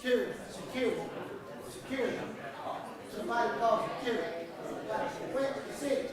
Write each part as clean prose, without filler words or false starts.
security. Somebody call security. Wait, sit.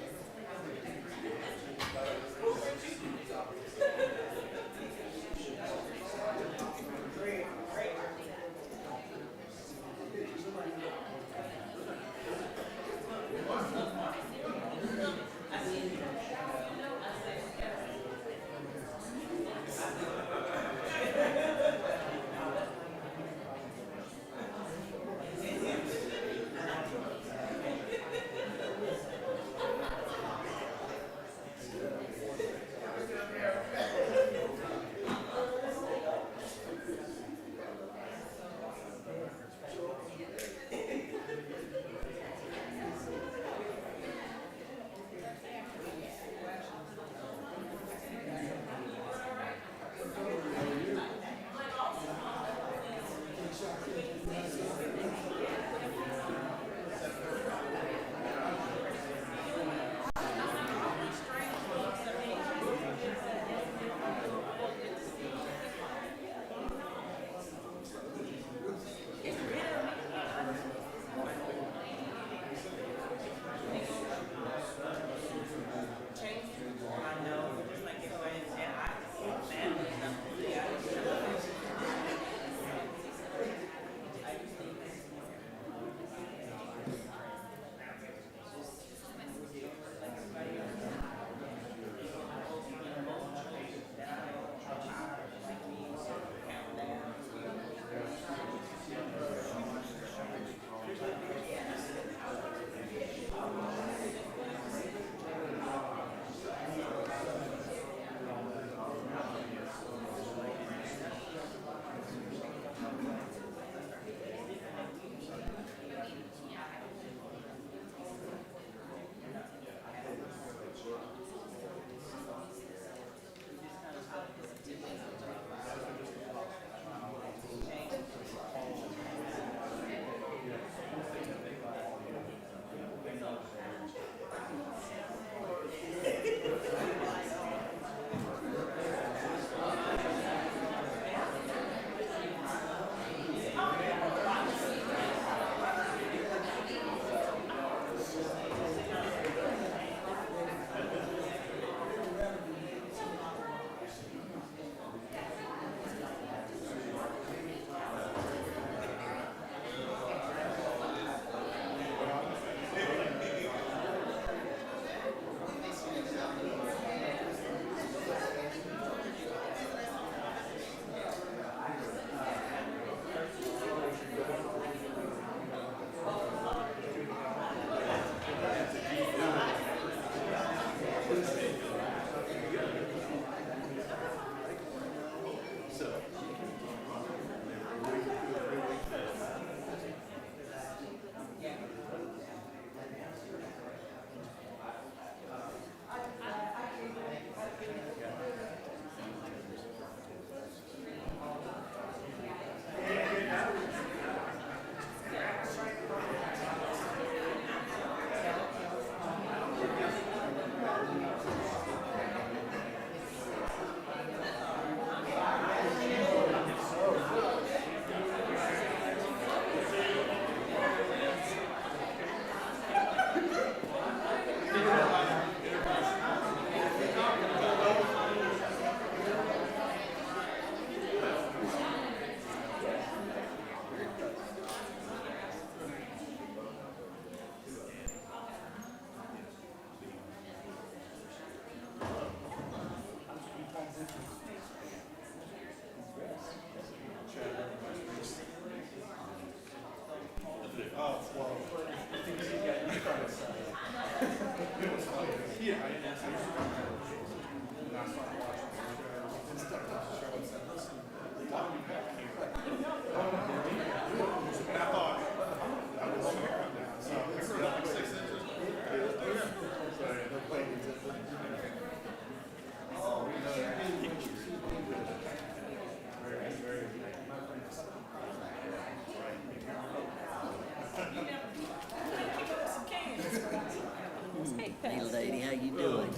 Hey lady, how you doing?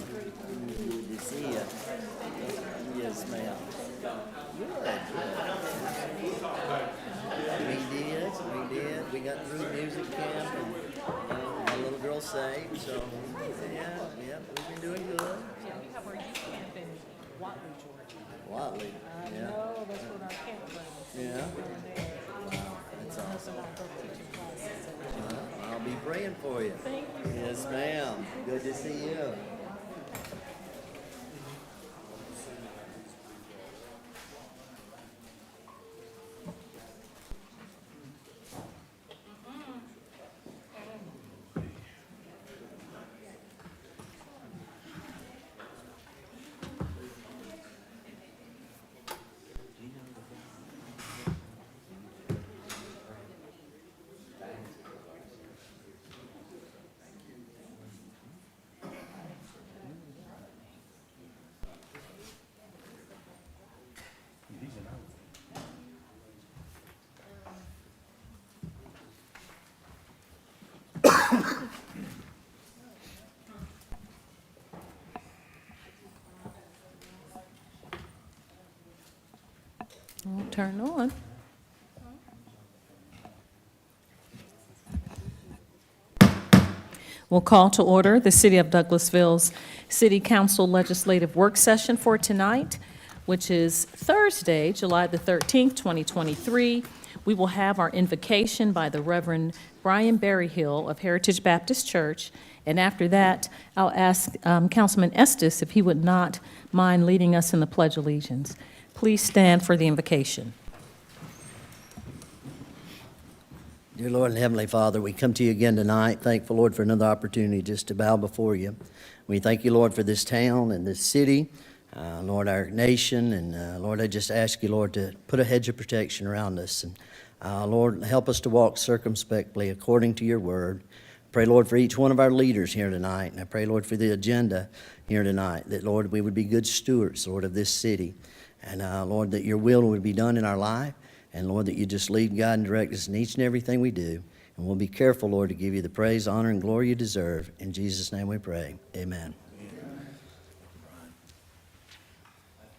Good to see you. Yes, ma'am. Good. We got through music camp and my little girl saved, so, yeah, we've been doing good. Yeah, we have our youth camp in Watley, Georgia. Watley, yeah, No, that's what our campground. So Yeah. we're going there. that's My awesome. husband and I both teaching classes. So. I'll be praying for you. Thank you. Yes, ma'am. Good to see you. Won't turn on. We'll call to order the City of Douglasville's City Council Legislative Work Session for tonight, which is Thursday, July the 13th, 2023. We will have our invocation by the Reverend Brian Berryhill of Heritage Baptist Church, and after that, I'll ask Councilman Estes if he would not mind leading us in the Pledge of Allegiance. Please stand for the invocation. Dear Lord and Heavenly Father, we come to you again tonight, thankful, Lord, for another opportunity just to bow before you. We thank you, Lord, for this town and this city, Lord, our nation, and Lord, I just ask you, Lord, to put a hedge of protection around us. And Lord, help us to walk circumspectly according to your word. Pray, Lord, for each one of our leaders here tonight, and I pray, Lord, for the agenda here tonight, that, Lord, we would be good stewards, Lord, of this city. And, Lord, that your will would be done in our life. And, Lord, that you just lead, guide, and direct us in each and everything we do. And we'll be careful, Lord, to give you the praise, honor, and glory you deserve. In Jesus' name we pray. Amen.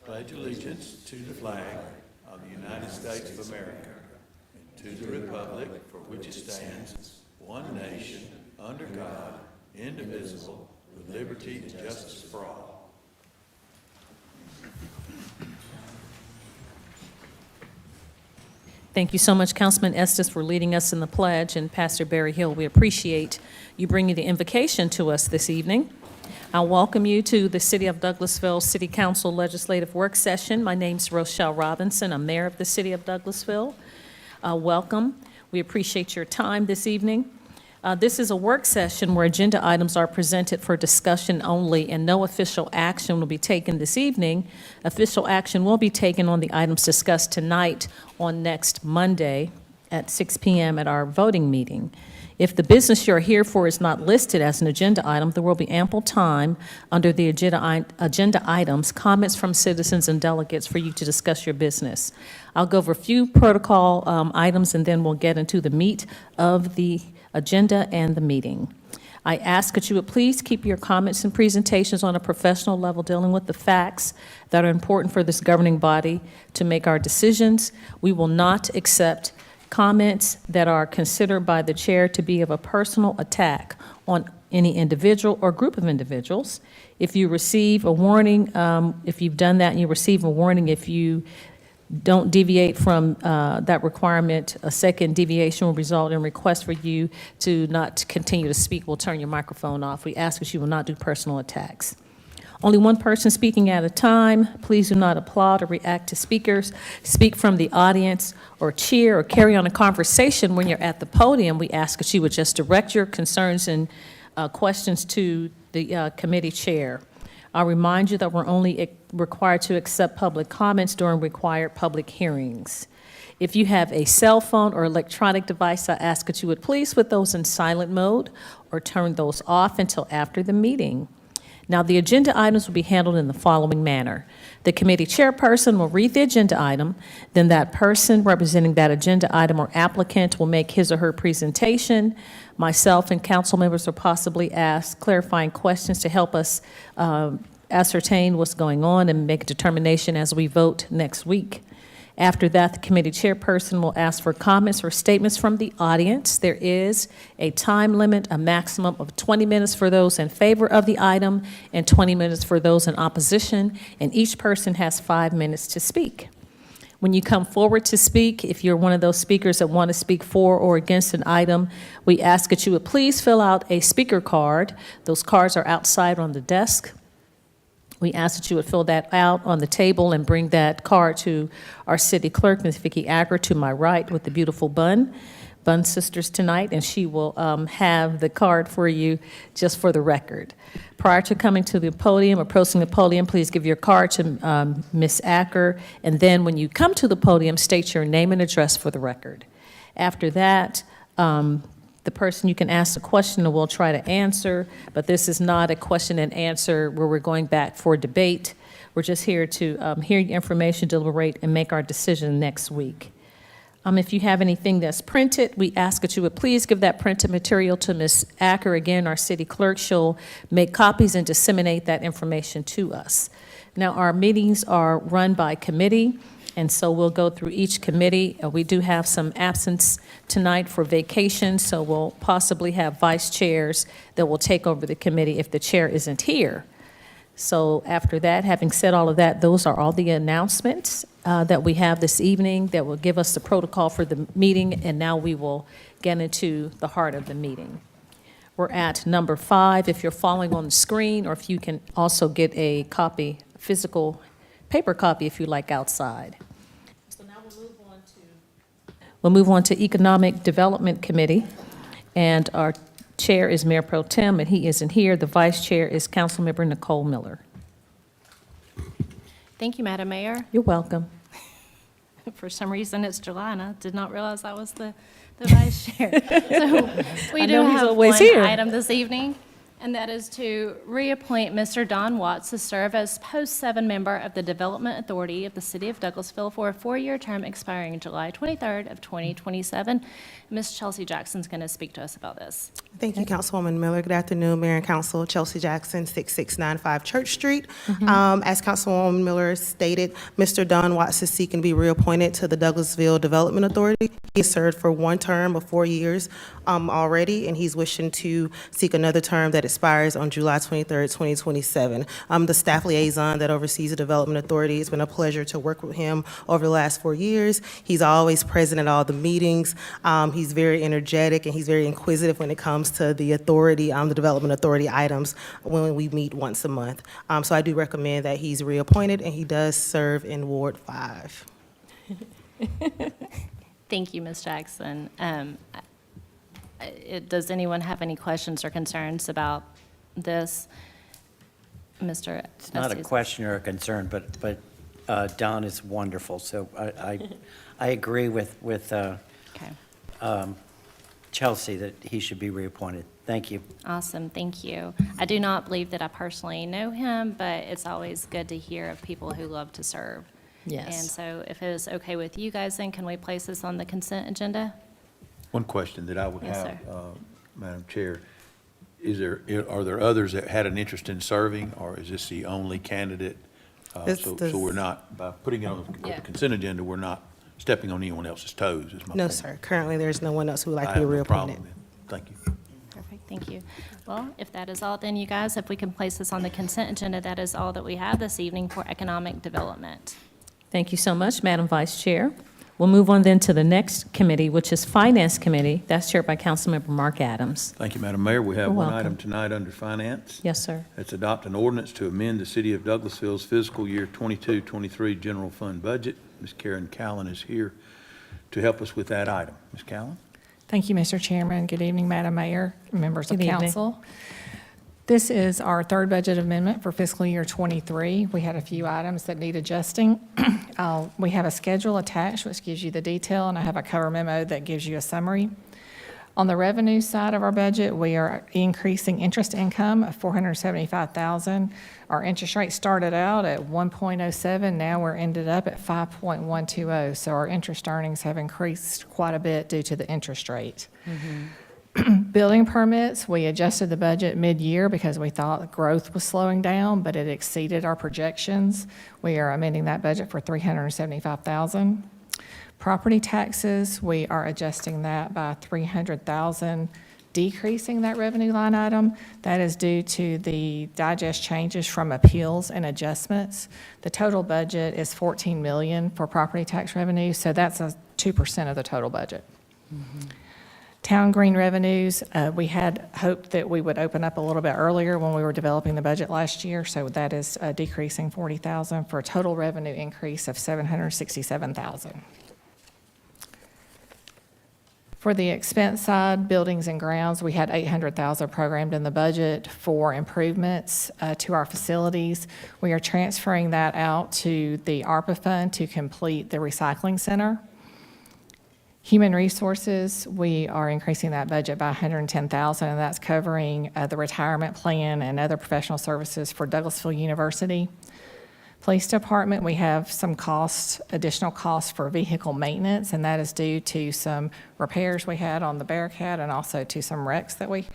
Pledge allegiance to the flag of the United States of America and to the republic for which it stands, one nation, under God, indivisible, with liberty and justice for all. Thank you so much, Councilman Estes, for leading us in the pledge, and Pastor Berryhill, we appreciate you bringing the invocation to us this evening. I welcome you to the City of Douglasville City Council Legislative Work Session. My name's Rochelle Robinson. I'm Mayor of the City of Douglasville. Welcome. We appreciate your time this evening. This is a work session where agenda items are presented for discussion only, and no official action will be taken this evening. Official action will be taken on the items discussed tonight on next Monday at 6 p.m. at our voting meeting. If the business you're here for is not listed as an agenda item, there will be ample time under the agenda items, comments from citizens and delegates for you to discuss your business. I'll go over a few protocol items, and then we'll get into the meat of the agenda and the meeting. I ask that you would please keep your comments and presentations on a professional level, dealing with the facts that are important for this governing body to make our decisions. We will not accept comments that are considered by the chair to be of a personal attack on any individual or group of individuals. If you receive a warning, if you've done that and you receive a warning, if you don't deviate from that requirement, a second deviation will result in a request for you to not continue to speak. We'll turn your microphone off. We ask that you will not do personal attacks. Only one person speaking at a time. Please do not applaud or react to speakers. Speak from the audience or cheer or carry on a conversation when you're at the podium. We ask that you would just direct your concerns and questions to the committee chair. I'll remind you that we're only required to accept public comments during required public hearings. If you have a cell phone or electronic device, I ask that you would please put those in silent mode or turn those off until after the meeting. Now, the agenda items will be handled in the following manner. The committee chairperson will read the agenda item, then that person representing that agenda item or applicant will make his or her presentation. Myself and council members will possibly ask clarifying questions to help us ascertain what's going on and make a determination as we vote next week. After that, the committee chairperson will ask for comments or statements from the audience. There is a time limit, a maximum of 20 minutes for those in favor of the item and 20 minutes for those in opposition, and each person has 5 minutes to speak. When you come forward to speak, if you're one of those speakers that want to speak for or against an item, we ask that you would please fill out a speaker card. Those cards are outside on the desk. We ask that you would fill that out on the table and bring that card to our city clerk, Ms. Vicki Acker, to my right with the beautiful Bun sisters tonight, and she will have the card for you just for the record. Prior to coming to the podium, approaching the podium, please give your card to Ms. Acker, and then when you come to the podium, state your name and address for the record. After that, the person, you can ask a question and we'll try to answer, but this is not a question and answer where we're going back for debate. We're just here to hear your information, deliberate, and make our decision next week. If you have anything that's printed, we ask that you would please give that printed material to Ms. Acker, again, our city clerk. She'll make copies and disseminate that information to us. Now, our meetings are run by committee, and so we'll go through each committee. We do have some absence tonight for vacation, so we'll possibly have vice chairs that will take over the committee if the chair isn't here. So after that, having said all of that, those are all the announcements that we have this evening that will give us the protocol for the meeting, and now we will get into the heart of the meeting. We're at number 5. If you're following on the screen, or if you can also get a copy, physical paper copy if you like outside. So now we'll move on to Economic Development Committee, and our chair is Mayor Pro Tem, and he isn't here. The vice chair is Councilmember Nicole Miller. Thank you, Madam Mayor. You're welcome. For some reason, it's July, and I did not realize I was the vice chair. So we I do know he's have always one here. item this evening, and that is to reappoint Mr. Don Watts to serve as Post 7 member of the Development Authority of the City of Douglasville for a 4-year term expiring July 23rd of 2027. Ms. Chelsea Jackson's going to speak to us about this. Thank you, Councilwoman Miller. Good afternoon, Mayor and Council. Chelsea Jackson, 6695 Church Street. As Councilwoman Miller stated, Mr. Don Watts is seeking to be reappointed to the Douglasville Development Authority. He has served for 1 term of 4 years already, and he's wishing to seek another term that expires on July 23rd, 2027. The staff liaison that oversees the Development Authority. It's been a pleasure to work with him over the last 4 years. He's always present at all the meetings. He's very energetic, and he's very inquisitive when it comes to the authority, the Development Authority items when we meet once a month. So I do recommend that he's reappointed, and he does serve in Ward 5. Thank you, Ms. Jackson. Does anyone have any questions or concerns about this? Mr. It's not a Estes? question or a concern, but Don is wonderful, so I agree with Okay. Chelsea that he should be reappointed. Thank you. Awesome, thank you. I do not believe that I personally know him, but it's always good to hear of people who love to serve. Yes. And so if it is okay with you guys, then can we place this on the consent agenda? One question that I would Yes, have, sir. Madam Chair, are there others that had an interest in serving, or is this the only candidate? So we're not, by putting it on the Yeah. consent agenda, we're not stepping on anyone else's toes, is my point. No, sir. Currently, there's no one else who would like I to be have no reappointed. problem then. Thank you. Perfect, thank you. Well, if that is all, then you guys, if we can place this on the consent agenda, that is all that we have this evening for economic development. Thank you so much, Madam Vice Chair. We'll move on then to the next committee, which is Finance Committee. That's chaired by Councilmember Mark Adams. Thank you, Madam Mayor. We have You're one welcome. item tonight under Finance. Yes, sir. It's adopt an ordinance to amend the City of Douglasville's fiscal year 22-23 general fund budget. Ms. Karen Callan is here to help us with that item. Ms. Callan? Thank you, Mr. Chairman. Good evening, Madam Mayor, members of Good evening. council. This is our third budget amendment for fiscal year '23. We had a few items that need adjusting. We have a schedule attached, which gives you the detail, and I have a cover memo that gives you a summary. On the revenue side of our budget, we are increasing interest income of $475,000. Our interest rate started out at 1.07. Now we're ended up at 5.120. So our interest earnings have increased quite a bit due to the interest rate. Building permits, we adjusted the budget mid-year because we thought growth was slowing down, but it exceeded our projections. We are amending that budget for $375,000. Property taxes, we are adjusting that by $300,000, decreasing that revenue line item. That is due to the digest changes from appeals and adjustments. The total budget is $14 million for property tax revenue, so that's 2% of the total budget. Town green revenues, we had hoped that we would open up a little bit earlier when we were developing the budget last year, so that is decreasing $40,000 for a total revenue increase of $767,000. For the expense side, buildings and grounds, we had $800,000 programmed in the budget for improvements to our facilities. We are transferring that out to the ARPA fund to complete the recycling center. Human resources, we are increasing that budget by $110,000, and that's covering the retirement plan and other professional services for Douglasville University. Police department, we have some costs, additional costs for vehicle maintenance, and that is due to some repairs we had on the Bearcat and also to some wrecks that we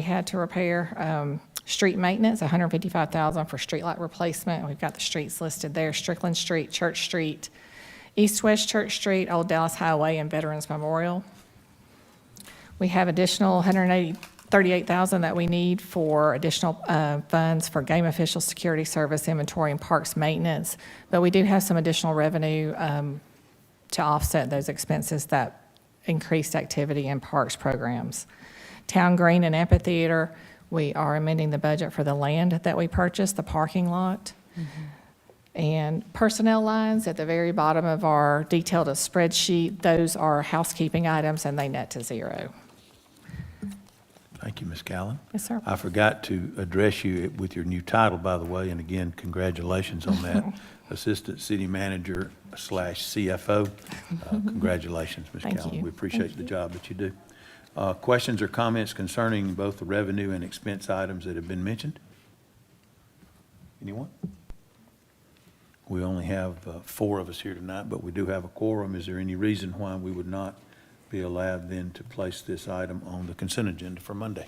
had to repair. Street maintenance, $155,000 for streetlight replacement. We've got the streets listed there: Strickland Street, Church Street, East-West Church Street, Old Dallas Highway, and Veterans Memorial. We have additional $138,000 that we need for additional funds for game official security service, inventory, and parks maintenance. But we do have some additional revenue to offset those expenses, that increased activity in parks programs. Town Green and Amphitheater, we are amending the budget for the land that we purchased, the parking lot. And personnel lines at the very bottom of our detailed spreadsheet, those are housekeeping items and they net to zero. Thank you, Ms. Callen. Yes, sir. I forgot to address you with your new title, by the way, and again, congratulations on that. Assistant City Manager / CFO. Congratulations, Ms. Thank Callen. you. We appreciate the job that you do. Questions or comments concerning both the revenue and expense items that have been mentioned? Anyone? We only have 4 of us here tonight, but we do have a quorum. Is there any reason why we would not be allowed then to place this item on the consent agenda for Monday?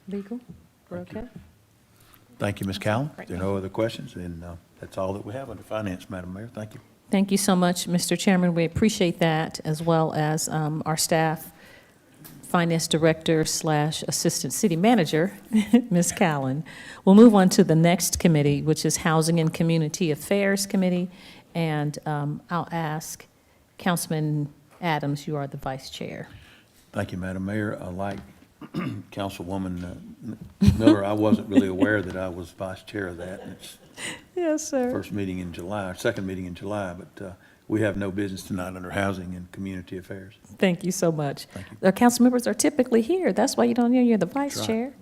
Legal? We're okay? Thank you, Ms. Callen. If there are no other questions, then that's all that we have under finance, Madam Mayor. Thank you. Thank you so much, Mr. Chairman. We appreciate that, as well as our staff, Finance Director / Assistant City Manager, Ms. Callen. We'll move on to the next committee, which is Housing and Community Affairs Committee, and I'll ask Councilman Adams, you are the Vice Chair. Thank you, Madam Mayor. Like Councilwoman Miller, I wasn't really aware that I was Vice Chair of that. It's Yes, sir. first meeting in July, second meeting in July, but we have no business tonight under Housing and Community Affairs. Thank you so much. Thank you. The council members are typically here. That's why you don't know you're the Vice That's right. Chair.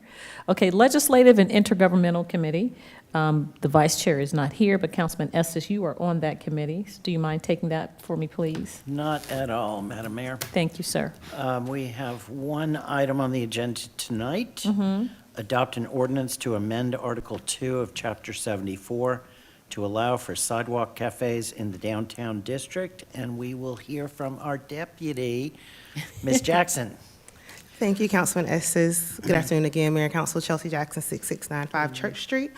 Okay, Legislative and Intergovernmental Committee. The Vice Chair is not here, but Councilman Estes, you are on that committee. Do you mind taking that for me, please? Not at all, Madam Mayor. Thank you, sir. We have one item on the agenda tonight. Mm-hmm. Adopt an ordinance to amend Article 2 of Chapter 74 to allow for sidewalk cafes in the downtown district, and we will hear from our deputy, Ms. Jackson. Thank you, Councilman Estes. Good afternoon again, Mayor and Council. Chelsea Jackson, 6695 Church Street.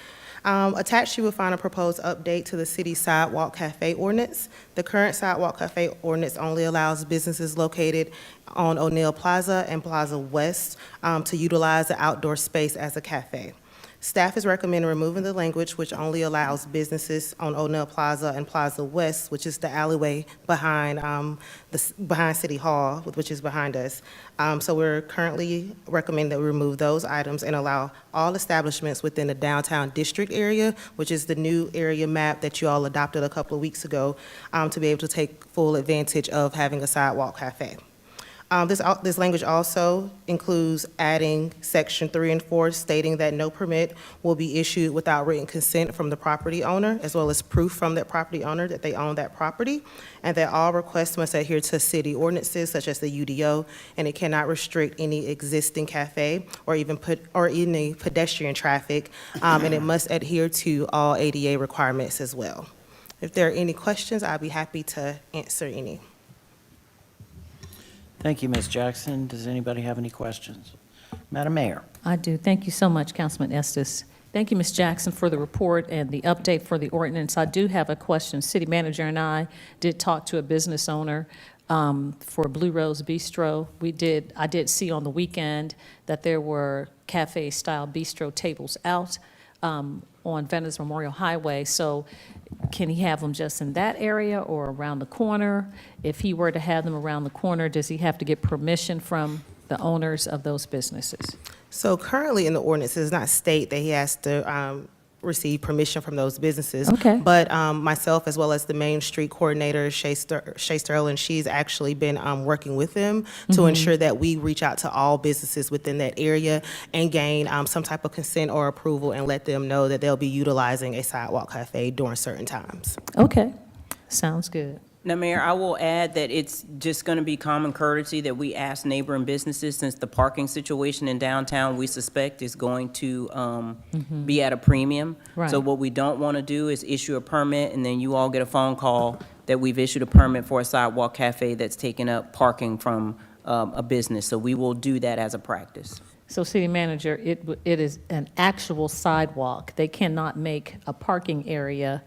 Attached, you will find a proposed update to the city sidewalk cafe ordinance. The current sidewalk cafe ordinance only allows businesses located on O'Neill Plaza and Plaza West to utilize the outdoor space as a cafe. Staff is recommending removing the language which only allows businesses on O'Neill Plaza and Plaza West, which is the alleyway behind behind City Hall, which is behind us. So we're currently recommending that we remove those items and allow all establishments within the downtown district area, which is the new area map that you all adopted a couple of weeks ago, to be able to take full advantage of having a sidewalk cafe. This language also includes adding Section 3 and 4 stating that no permit will be issued without written consent from the property owner, as well as proof from that property owner that they own that property, and that all requests must adhere to city ordinances such as the UDO, and it cannot restrict any existing cafe or even any pedestrian traffic, and it must adhere to all ADA requirements as well. If there are any questions, I'd be happy to answer any. Thank you, Ms. Jackson. Does anybody have any questions? Madam Mayor? I do. Thank you so much, Councilman Estes. Thank you, Ms. Jackson, for the report and the update for the ordinance. I do have a question. City manager and I did talk to a business owner for Blue Rose Bistro. I did see on the weekend that there were cafe-style bistro tables out on Veterans Memorial Highway. So can he have them just in that area or around the corner? If he were to have them around the corner, does he have to get permission from the owners of those businesses? So currently in the ordinance, it does not state that he has to receive permission from those businesses. Okay. But myself, as well as the Main Street Coordinator, Shay Sterling, she's actually been working with them to ensure that we reach out to all businesses within that area and gain some type of consent or approval and let them know that they'll be utilizing a sidewalk cafe during certain times. Okay, sounds good. Now, Mayor, I will add that it's just going to be common courtesy that we ask neighboring businesses, since the parking situation in downtown, we suspect is going to be at a premium. Right. So what we don't want to do is issue a permit, and then you all get a phone call that we've issued a permit for a sidewalk cafe that's taking up parking from a business. So we will do that as a practice. So, City Manager, it is an actual sidewalk. They cannot make a parking area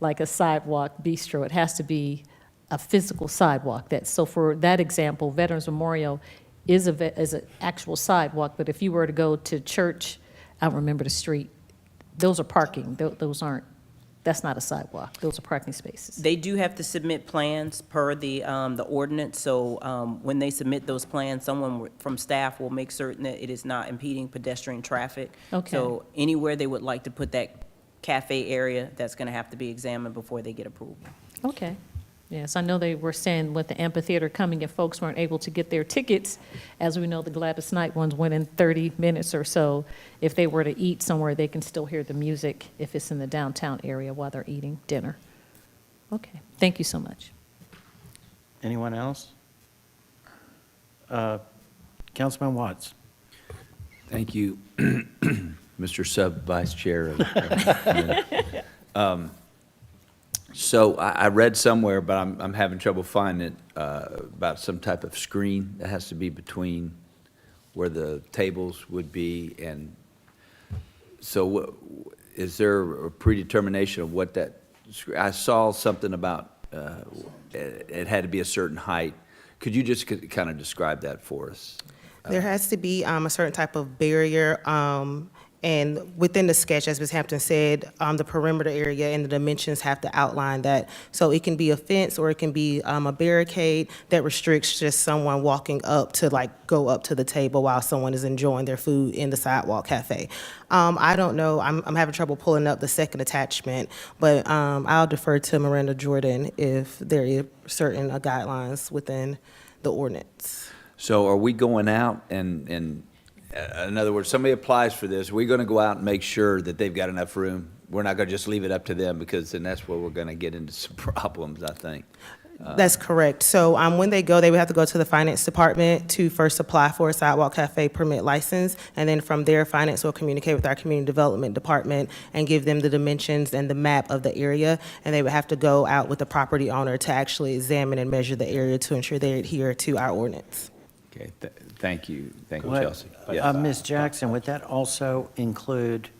like a sidewalk bistro. It has to be a physical sidewalk. So for that example, Veterans Memorial is an actual sidewalk, but if you were to go to church, I don't remember the street, those are parking. That's not a sidewalk. Those are parking spaces. They do have to submit plans per the ordinance, so when they submit those plans, someone from staff will make certain that it is not impeding pedestrian traffic. Okay. So anywhere they would like to put that cafe area, that's going to have to be examined before they get approval. Okay. Yes, I know they were saying with the amphitheater coming, if folks weren't able to get their tickets, as we know, the Gladys Knight ones went in 30 minutes or so. If they were to eat somewhere, they can still hear the music if it's in the downtown area while they're eating dinner. Okay, thank you so much. Anyone else? Councilman Watts? Thank you, Mr. Sub-Vice Chair. So I read somewhere, but I'm having trouble finding it, about some type of screen that has to be between where the tables would be. And so is there a predetermination of what that, I saw something about it had to be a certain height. Could you just kind of describe that for us? There has to be a certain type of barrier, and within the sketch, as Ms. Hampton said, the perimeter area and the dimensions have to outline that. So it can be a fence or it can be a barricade that restricts just someone walking up to go up to the table while someone is enjoying their food in the sidewalk cafe. I don't know, I'm having trouble pulling up the second attachment, but I'll defer to Miranda Jordan if there are certain guidelines within the ordinance. So are we going out and in other words, somebody applies for this, we're going to go out and make sure that they've got enough room? We're not going to just leave it up to them, because then that's where we're going to get into some problems, I think. That's correct. So when they go, they would have to go to the finance department to first apply for a sidewalk cafe permit license, and then from there, finance will communicate with our community development department and give them the dimensions and the map of the area, and they would have to go out with the property owner to actually examine and measure the area to ensure they adhere to our ordinance. Okay, thank you, What- Chelsea. Yeah. Ms. Jackson, would that also include,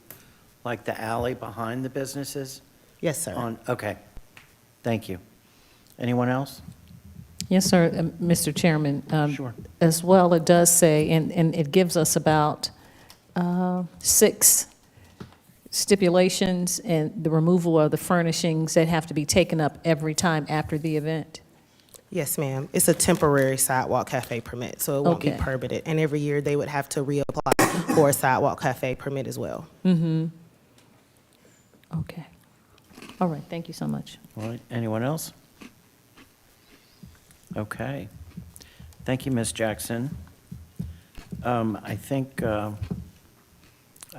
like, the alley behind the businesses? Yes, sir. Okay, thank you. Anyone else? Yes, sir, Mr. Chairman. Sure. As well, it does say, and it gives us about 6 stipulations and the removal of the furnishings that have to be taken up every time after the event. Yes, ma'am. It's a temporary sidewalk cafe permit, so it won't be Okay. permanent. And every year, they would have to reapply for a sidewalk cafe permit as well. Okay. All right, thank you so much. All right, anyone else? Okay. Thank you, Ms. Jackson. I think I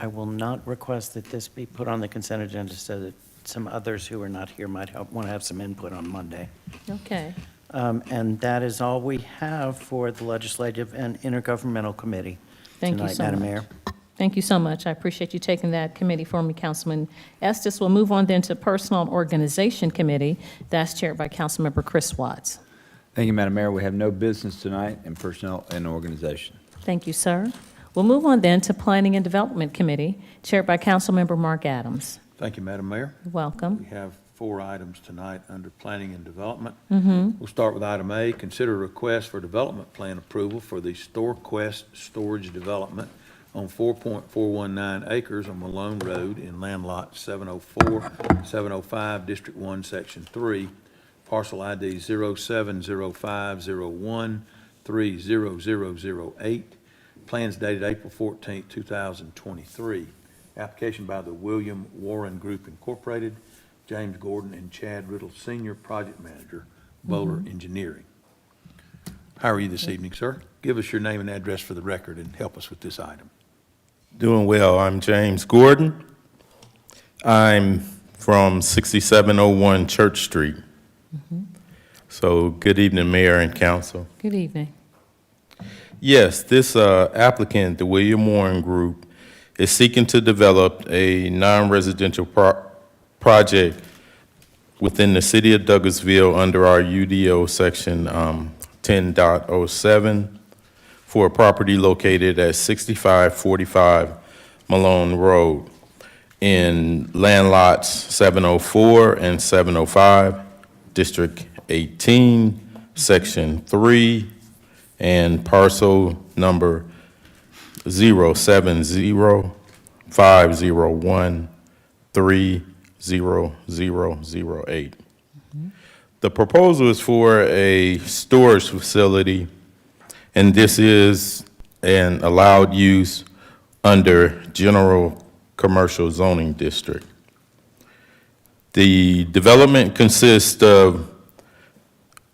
will not request that this be put on the consent agenda so that some others who are not here might want to have some input on Monday. Okay. And that is all we have for the Legislative and Intergovernmental Committee Thank you tonight, so Madam much. Mayor. Thank you so much. I appreciate you taking that committee for me, Councilman Estes. We'll move on then to Personal and Organization Committee. That's chaired by Councilmember Chris Watts. Thank you, Madam Mayor. We have no business tonight in personnel and organization. Thank you, sir. We'll move on then to Planning and Development Committee, chaired by Councilmember Mark Adams. Thank you, Madam Mayor. Welcome. We have 4 items tonight under Planning and Development. We'll start with item A, consider a request for development plan approval for the StoreQuest Storage Development on 4.419 acres on Malone Road in land lot 704, 705, District 1, Section 3, parcel ID 070501300008. Plans dated April 14, 2023. Application by the William Warren Group Incorporated, James Gordon and Chad Riddle, Senior Project Manager, Bowler Engineering. How are you this evening, sir? Give us your name and address for the record and help us with this item. Doing well. I'm James Gordon. I'm from 6701 Church Street. So good evening, Mayor and Council. Good evening. Yes, this applicant, the William Warren Group, is seeking to develop a non-residential project within the city of Douglasville under our UDO section 10.07 for a property located at 6545 Malone Road in land lots 704 and 705, District 18, Section 3, and parcel number 07050130008. The proposal is for a storage facility, and this is an allowed use under general commercial zoning district. The development consists of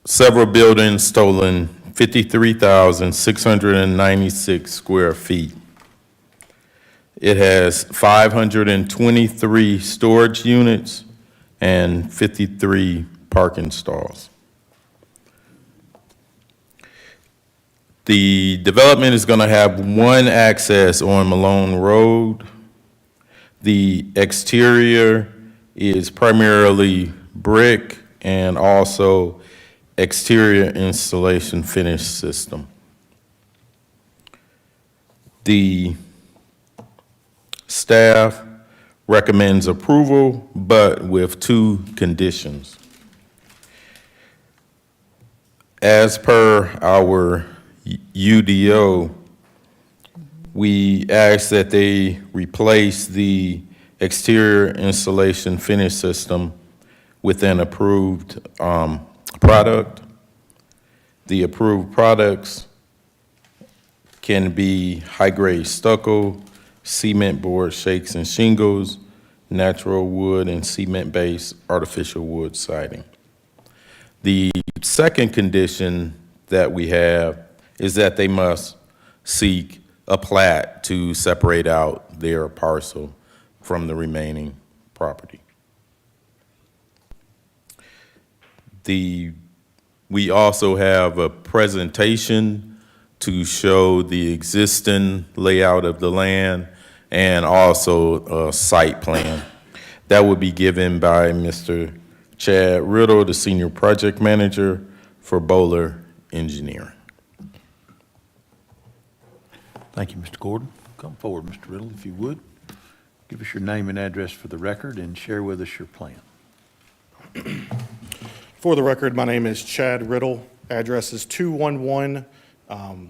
several buildings totaling 53,696 square feet. It has 523 storage units and 53 parking stalls. The development is going to have one access on Malone Road. The exterior is primarily brick and also exterior installation finish system. The staff recommends approval, but with 2 conditions. As per our UDO, we ask that they replace the exterior installation finish system with an approved product. The approved products can be high-grade stucco, cement board shakes and shingles, natural wood and cement-based artificial wood siding. The second condition that we have is that they must seek a plat to separate out their parcel from the remaining property. We also have a presentation to show the existing layout of the land and also a site plan. That would be given by Mr. Chad Riddle, the Senior Project Manager for Bowler Engineering. Thank you, Mr. Gordon. Come forward, Mr. Riddle, if you would. Give us your name and address for the record and share with us your plan. For the record, my name is Chad Riddle. Address is 211, oh,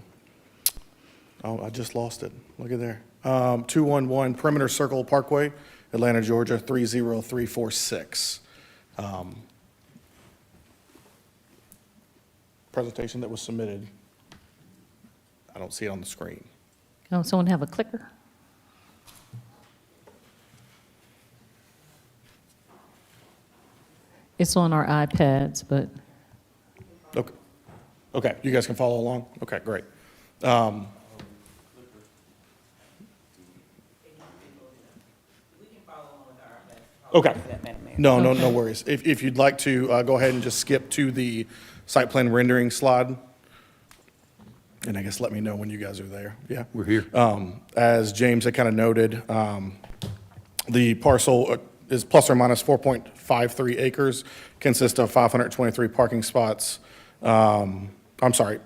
I just lost it. Look at there. 211 Perimeter Circle Parkway, Atlanta, Georgia, 30346. Presentation that was submitted. I don't see it on the screen. Oh, someone have a clicker? It's on our iPads, but Okay. Okay, you guys can follow along? Okay, great. Okay. No worries. If you'd like to go ahead and just skip to the site plan rendering slide, and I guess let me know when you guys are there. Yeah? We're here. As James had kind of noted, the parcel is plus or minus 4.53 acres, consists of 523 parking spots, I'm sorry,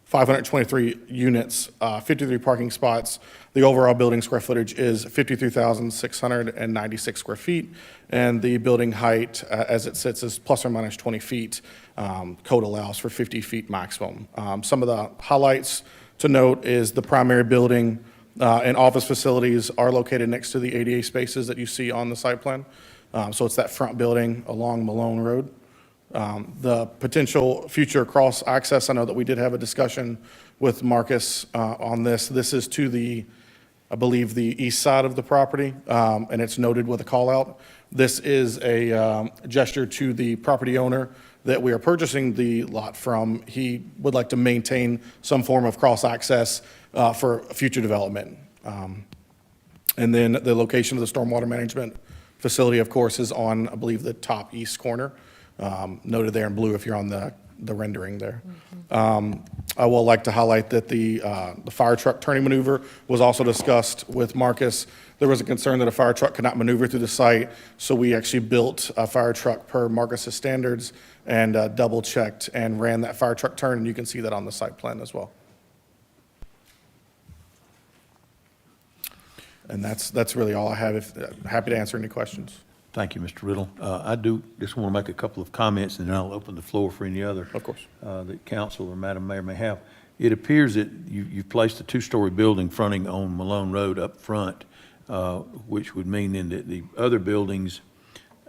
523 units, 53 parking spots. The overall building square footage is 53,696 square feet, and the building height, as it sits, is plus or minus 20 feet. Code allows for 50 feet maximum. Some of the highlights to note is the primary building and office facilities are located next to the ADA spaces that you see on the site plan. So it's that front building along Malone Road. The potential future cross-access, I know that we did have a discussion with Marcus on this. This is to the, I believe, the east side of the property, and it's noted with a call-out. This is a gesture to the property owner that we are purchasing the lot from. He would like to maintain some form of cross-access for future development. And then the location of the stormwater management facility, of course, is on, I believe, the top east corner, noted there in blue if you're on the rendering there. I will like to highlight that the fire truck turning maneuver was also discussed with Marcus. There was a concern that a fire truck could not maneuver through the site, so we actually built a fire truck per Marcus's standards and double-checked and ran that fire truck turn, and you can see that on the site plan as well. And that's really all I have. Happy to answer any questions. Thank you, Mr. Riddle. I do just want to make a couple of comments, and then I'll open the floor for any other. Of course. That council or Madam Mayor may have. It appears that you've placed a two-story building fronting on Malone Road up front, which would mean then that the other buildings,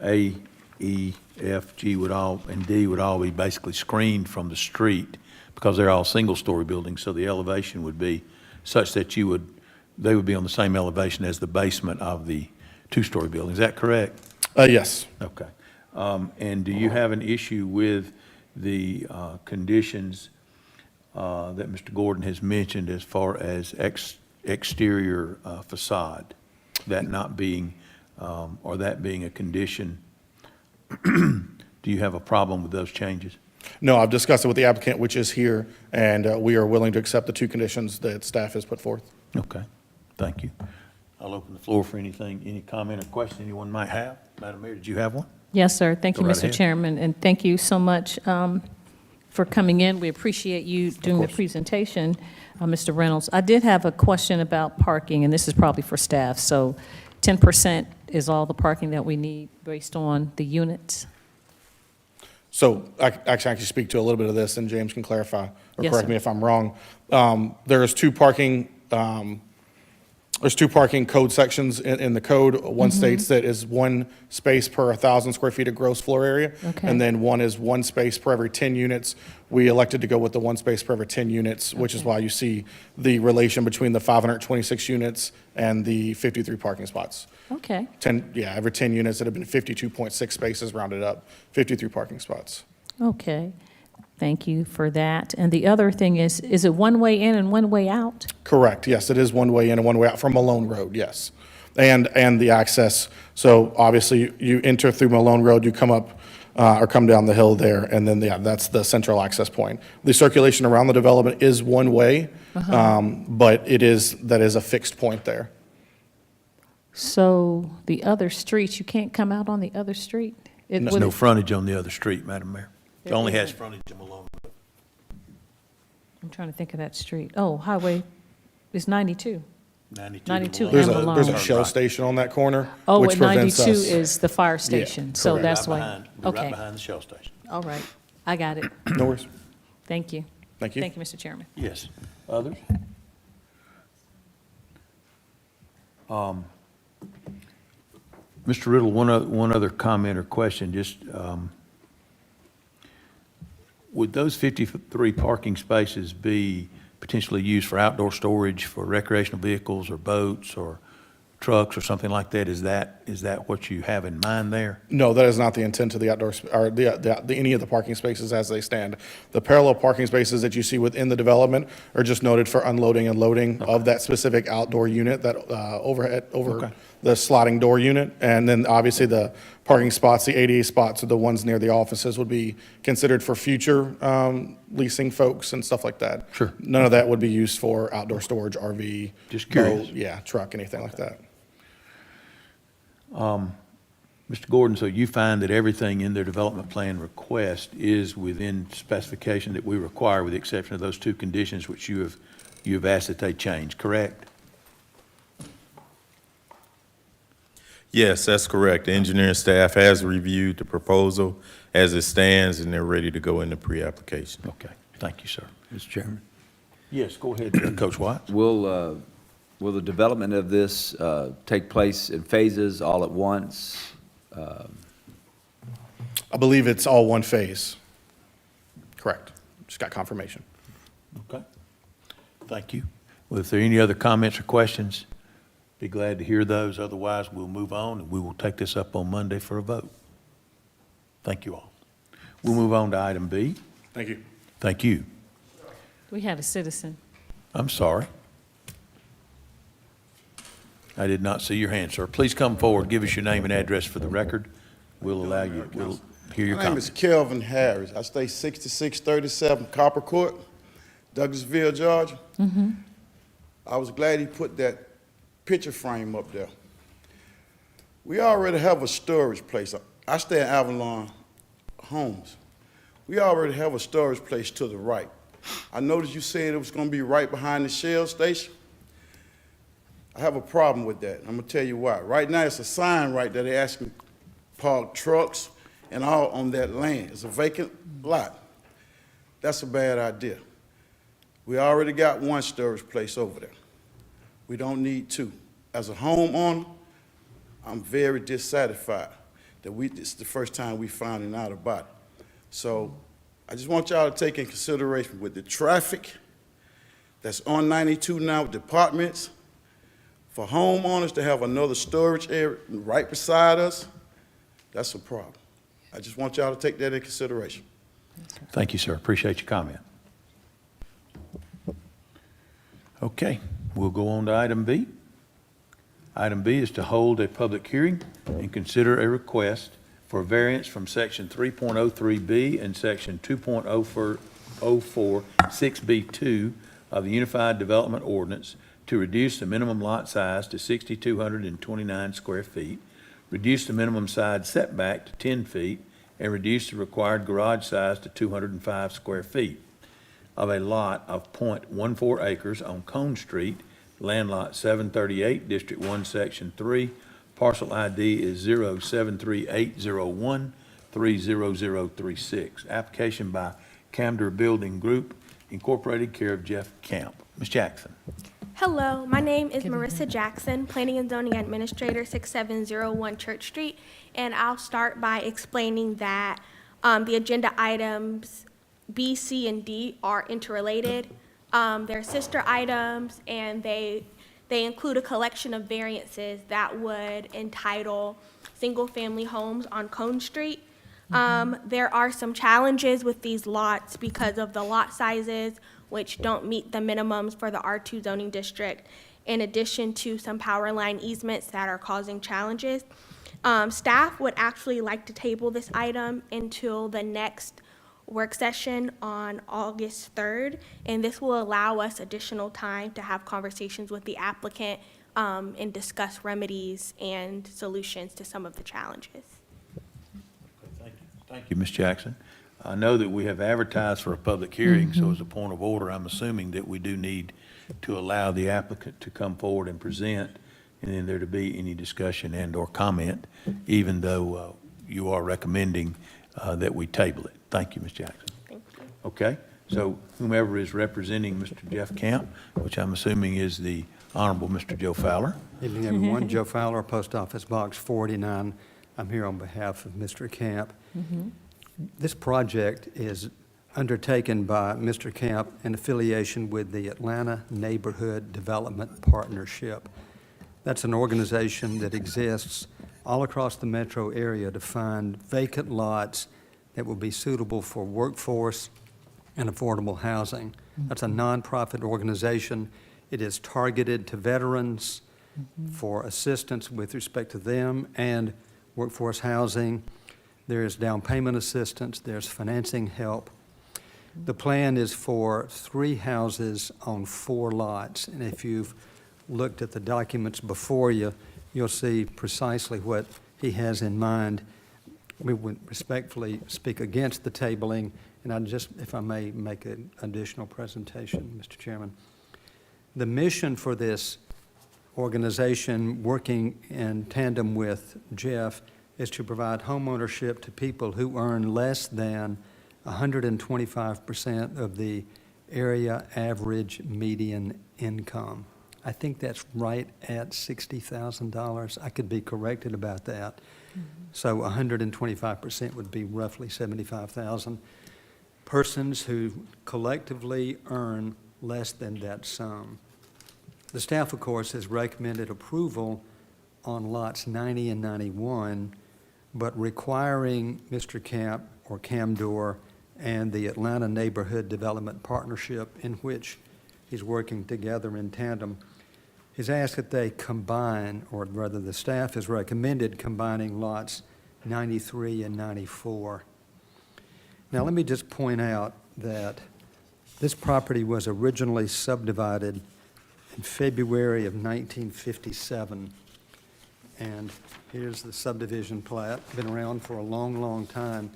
A, E, F, G and D would all be basically screened from the street because they're all single-story buildings, so the elevation would be such that they would be on the same elevation as the basement of the two-story building. Is that correct? Yes. Okay. And do you have an issue with the conditions that Mr. Gordon has mentioned as far as exterior facade, that not being, or that being a condition? Do you have a problem with those changes? No, I've discussed it with the applicant, which is here, and we are willing to accept the two conditions that staff has put forth. Okay, thank you. I'll open the floor for any comment or question anyone might have. Madam Mayor, did you have one? Yes, sir. Thank you, Go right Mr. ahead. Chairman, and thank you so much for coming in. We appreciate you doing the course. presentation, Mr. Reynolds. I did have a question about parking, and this is probably for staff. So 10% is all the parking that we need based on the units? So I can actually speak to a little bit of this, and James can clarify or Yes, correct sir. me if I'm wrong. There's two parking code sections in the code. One states that is one space per 1,000 square feet of gross floor area. Okay. And then one is one space per every 10 units. We elected to go with the one space per every 10 units, which is Okay. why you see the relation between the 526 units and the 53 parking spots. Okay. Every 10 units, it have been 52.6 spaces rounded up, 53 parking spots. Okay. Thank you for that. And the other thing is it one way in and one way out? Correct, yes, it is one way in and one way out from Malone Road, yes. And the access, so obviously you enter through Malone Road, you come up or come down the hill there, and then, that's the central access point. The circulation around the development is one way, but that is a fixed point there. So the other streets, you can't come out on the other street? There's no frontage on the other street, Madam Mayor. It only has frontage in Malone. I'm trying to think of that street. Oh, highway is 92. 92 92 There's and a Malone. Shell station on that corner, Oh, which at prevents 92 us. is the fire station, so correct. that's why. Right Okay, behind the Shell station. all right, I got it. No worries, Thank you. thank you. Thank you, Mr. Chairman. Yes. Others? Mr. Riddle, one other comment or question, just, would those 53 parking spaces be potentially used for outdoor storage for recreational vehicles or boats or trucks or something like that? Is that what you have in mind there? No, that is not the intent of the outdoor, or any of the parking spaces as they stand. The parallel parking spaces that you see within the development are just noted for unloading and loading of that specific outdoor unit, that over Okay. the sliding door unit. And then obviously the parking spots, the ADA spots, are the ones near the offices would be considered for future leasing folks and stuff like that. Sure. None of that would be used for outdoor storage, RV. Just curious. boat, Yeah, truck, anything like that. Mr. Gordon, so you find that everything in their development plan request is within specification that we require, with the exception of those two conditions which you have asked that they change, correct? Yes, that's correct. The engineering staff has reviewed the proposal as it stands, and they're ready to go into pre-application. Okay, thank you, sir. Mr. Chairman? Yes, go ahead, Coach Watts. Will the development of this take place in phases, all at once? I believe it's all one phase. Correct. Just got confirmation. Okay, thank you. Well, if there are any other comments or questions, be glad to hear those. Otherwise, we'll move on, and we will take this up on Monday for a vote. Thank you all. We'll move on to item B. Thank you. Thank you. We have a citizen. I'm sorry. I did not see your hand, sir. Please come forward, give us your name and address for the record. We'll allow you, we'll hear your My name is comments. Kelvin Harris. I stay 6637 Copper Court, Douglasville, Georgia. I was glad he put that picture frame up there. We already have a storage place. I stay in Avalon Homes. We already have a storage place to the right. I noticed you said it was going to be right behind the Shell station. I have a problem with that. I'm going to tell you why. Right now, it's a sign right there. They're asking park trucks and all on that land. It's a vacant lot. That's a bad idea. We already got one storage place over there. We don't need two. As a homeowner, I'm very dissatisfied that this is the first time we finding out about it. So I just want y'all to take in consideration with the traffic that's on 92 now with departments, for homeowners to have another storage area right beside us, that's a problem. I just want y'all to take that in consideration. Thank you, sir. Appreciate your comment. Okay, we'll go on to item B. Item B is to hold a public hearing and consider a request for variance from section 3.03B and section 2.04 6B2 of the Unified Development Ordinance to reduce the minimum lot size to 6,229 square feet, reduce the minimum side setback to 10 feet, and reduce the required garage size to 205 square feet of a lot of .14 acres on Cone Street, land lot 738, District 1, Section 3. Parcel ID is 07380130036. Application by Camden Building Group Incorporated, care of Jeff Camp. Ms. Jackson. Hello, my name is Marissa Jackson, Planning and Zoning Administrator, 6701 Church Street, and I'll start by explaining that the agenda items B, C, and D are interrelated. They're sister items, and they include a collection of variances that would entitle single-family homes on Cone Street. There are some challenges with these lots because of the lot sizes, which don't meet the minimums for the R2 zoning district, in addition to some power line easements that are causing challenges. Staff would actually like to table this item until the next work session on August 3rd, and this will allow us additional time to have conversations with the applicant and discuss remedies and solutions to some of the challenges. Thank you, Ms. Jackson. I know that we have advertised for a public hearing, so as a point of order, I'm assuming that we do need to allow the applicant to come forward and present, and then there to be any discussion and/or comment, even though you are recommending that we table it. Thank you, Ms. Jackson. Thank you. Okay, so whomever is representing Mr. Jeff Camp, which I'm assuming is the Honorable Mr. Joe Fowler. Evening, everyone. Joe Fowler, Post Office Box 49. I'm here on behalf of Mr. Camp. This project is undertaken by Mr. Camp in affiliation with the Atlanta Neighborhood Development Partnership. That's an organization that exists all across the metro area to find vacant lots that will be suitable for workforce and affordable housing. That's a nonprofit organization. It is targeted to veterans for assistance with respect to them and workforce housing. There is down payment assistance, there's financing help. The plan is for 3 houses on 4 lots, and if you've looked at the documents before you, you'll see precisely what he has in mind, we would respectfully speak against the tabling, and I just, if I may, make an additional presentation, Mr. Chairman. The mission for this organization, working in tandem with Jeff, is to provide homeownership to people who earn less than 125% of the area average median income. I think that's right at $60,000. I could be corrected about that. So 125% would be roughly 75,000 persons who collectively earn less than that sum. The staff, of course, has recommended approval on lots 90 and 91, but requiring Mr. Camp or Camdor and the Atlanta Neighborhood Development Partnership, in which he's working together in tandem, has asked that they combine, or rather the staff has recommended combining lots 93 and 94. Now, let me just point out that this property was originally subdivided in February of 1957. And here's the subdivision plat, been around for a long, long time.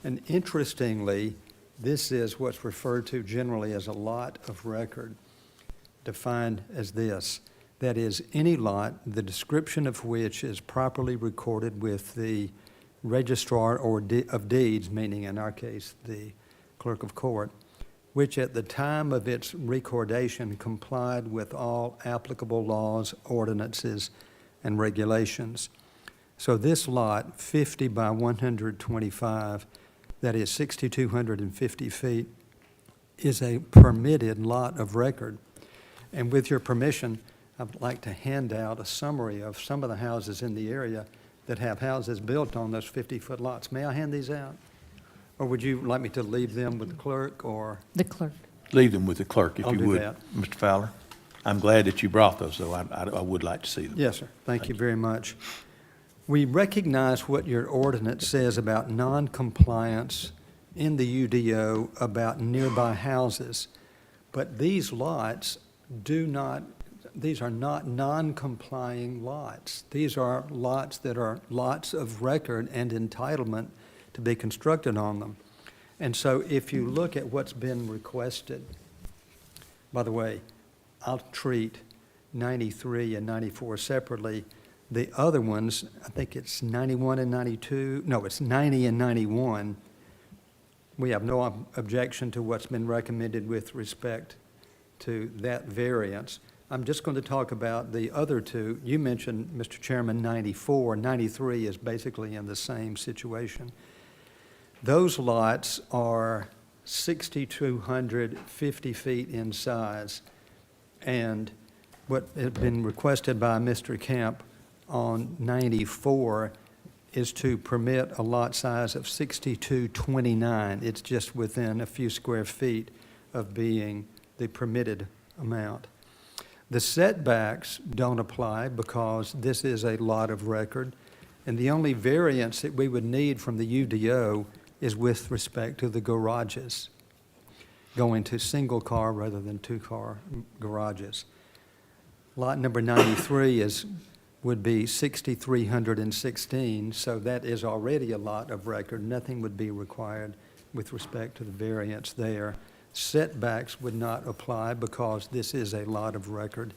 And interestingly, this is what's referred to generally as a lot of record, defined as this. That is, any lot, the description of which is properly recorded with the registrar of deeds, meaning in our case, the clerk of court, which at the time of its recordation complied with all applicable laws, ordinances, and regulations. So this lot, 50 by 125, that is 6,250 feet, is a permitted lot of record. And with your permission, I'd like to hand out a summary of some of the houses in the area that have houses built on those 50-foot lots. May I hand these out? Or would you like me to leave them with the clerk, or? The clerk. Leave them with the clerk, if I'll you do would, that. Mr. Fowler. I'm glad that you brought those, though. I would like to see them. Yes, sir. Thank you very much. We recognize what your ordinance says about noncompliance in the UDO about nearby houses, but these lots these are not non-complying lots. These are lots that are lots of record and entitlement to be constructed on them. And so if you look at what's been requested, by the way, I'll treat 93 and 94 separately. The other ones, I think it's 91 and 92, no, it's 90 and 91. We have no objection to what's been recommended with respect to that variance. I'm just going to talk about the other two. You mentioned, Mr. Chairman, 94. 93 is basically in the same situation. Those lots are 6,250 feet in size. And what has been requested by Mr. Camp on 94 is to permit a lot size of 6,229. It's just within a few square feet of being the permitted amount. The setbacks don't apply because this is a lot of record, and the only variance that we would need from the UDO is with respect to the garages, going to single car rather than two-car garages. Lot number 93 would be 6,316, so that is already a lot of record. Nothing would be required with respect to the variance there. Setbacks would not apply because this is a lot of record.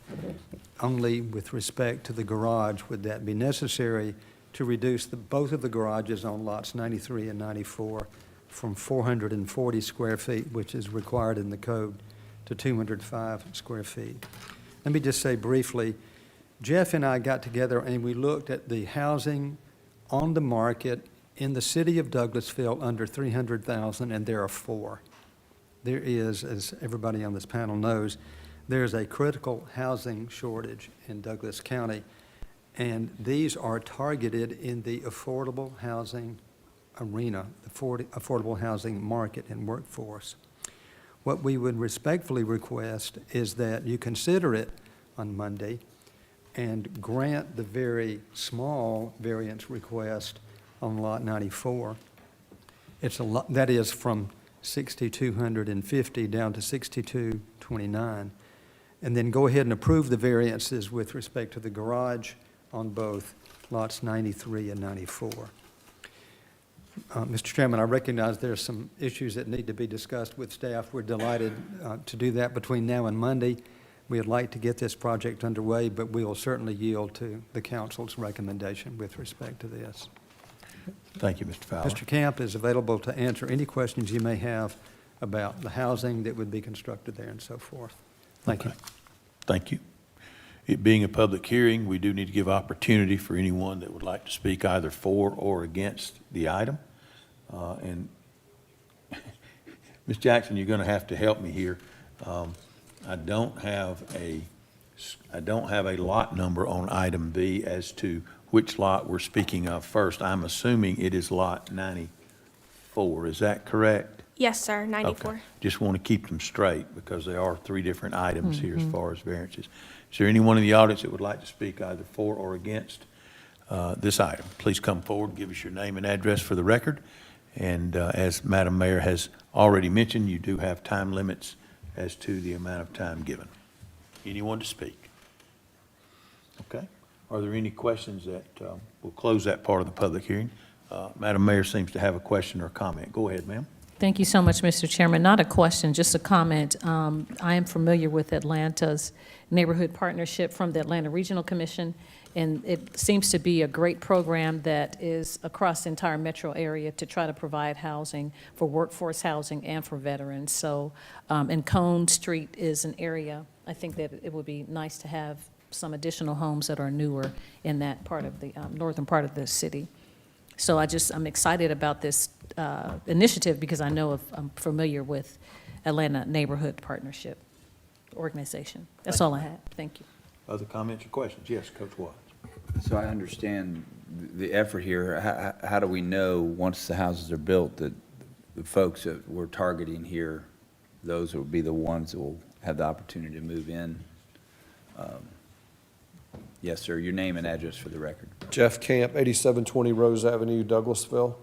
Only with respect to the garage would that be necessary to reduce both of the garages on lots 93 and 94 from 440 square feet, which is required in the code, to 205 square feet. Let me just say briefly, Jeff and I got together and we looked at the housing on the market in the city of Douglasville under 300,000, and there are four. There is, as everybody on this panel knows, there's a critical housing shortage in Douglas County, and these are targeted in the affordable housing arena, the affordable housing market and workforce. What we would respectfully request is that you consider it on Monday and grant the very small variance request on Lot 94. It's a lot, that is from 6,250 down to 6,229. And then go ahead and approve the variances with respect to the garage on both lots 93 and 94. Mr. Chairman, I recognize there are some issues that need to be discussed with staff. We're delighted to do that between now and Monday. We would like to get this project underway, but we will certainly yield to the council's recommendation with respect to this. Thank you, Mr. Fowler. Mr. Camp is available to answer any questions you may have about the housing that would be constructed there and so forth. Thank you. Okay. Thank you. It being a public hearing, we do need to give opportunity for anyone that would like to speak either for or against the item. And Ms. Jackson, you're going to have to help me here. I don't have a lot number on item B as to which lot we're speaking of first. I'm assuming it is lot 94. Is that correct? Yes, sir, 94. Okay. Just want to keep them straight because there are three different items here as far as variances. Is there anyone in the audience that would like to speak either for or against this item? Please come forward and give us your name and address for the record. And as Madam Mayor has already mentioned, you do have time limits as to the amount of time given. Anyone to speak? Okay. Are there any questions that we'll close that part of the public hearing? Madam Mayor seems to have a question or comment. Go ahead, ma'am. Thank you so much, Mr. Chairman. Not a question, just a comment. I am familiar with Atlanta's Neighborhood Partnership from the Atlanta Regional Commission, and it seems to be a great program that is across the entire metro area to try to provide housing for workforce housing and for veterans. So, and Cone Street is an area, I think that it would be nice to have some additional homes that are newer in that part of the northern part of the city. So I'm excited about this initiative because I'm familiar with Atlanta Neighborhood Partnership Organization. That's all I have. Thank you. Other comments or questions? Yes, Coach Watts. So I understand the effort here. How do we know, once the houses are built, that the folks that we're targeting here, those will be the ones that will have the opportunity to move in? Yes, sir. Your name and address for the record. Jeff Camp, 8720 Rose Avenue, Douglasville.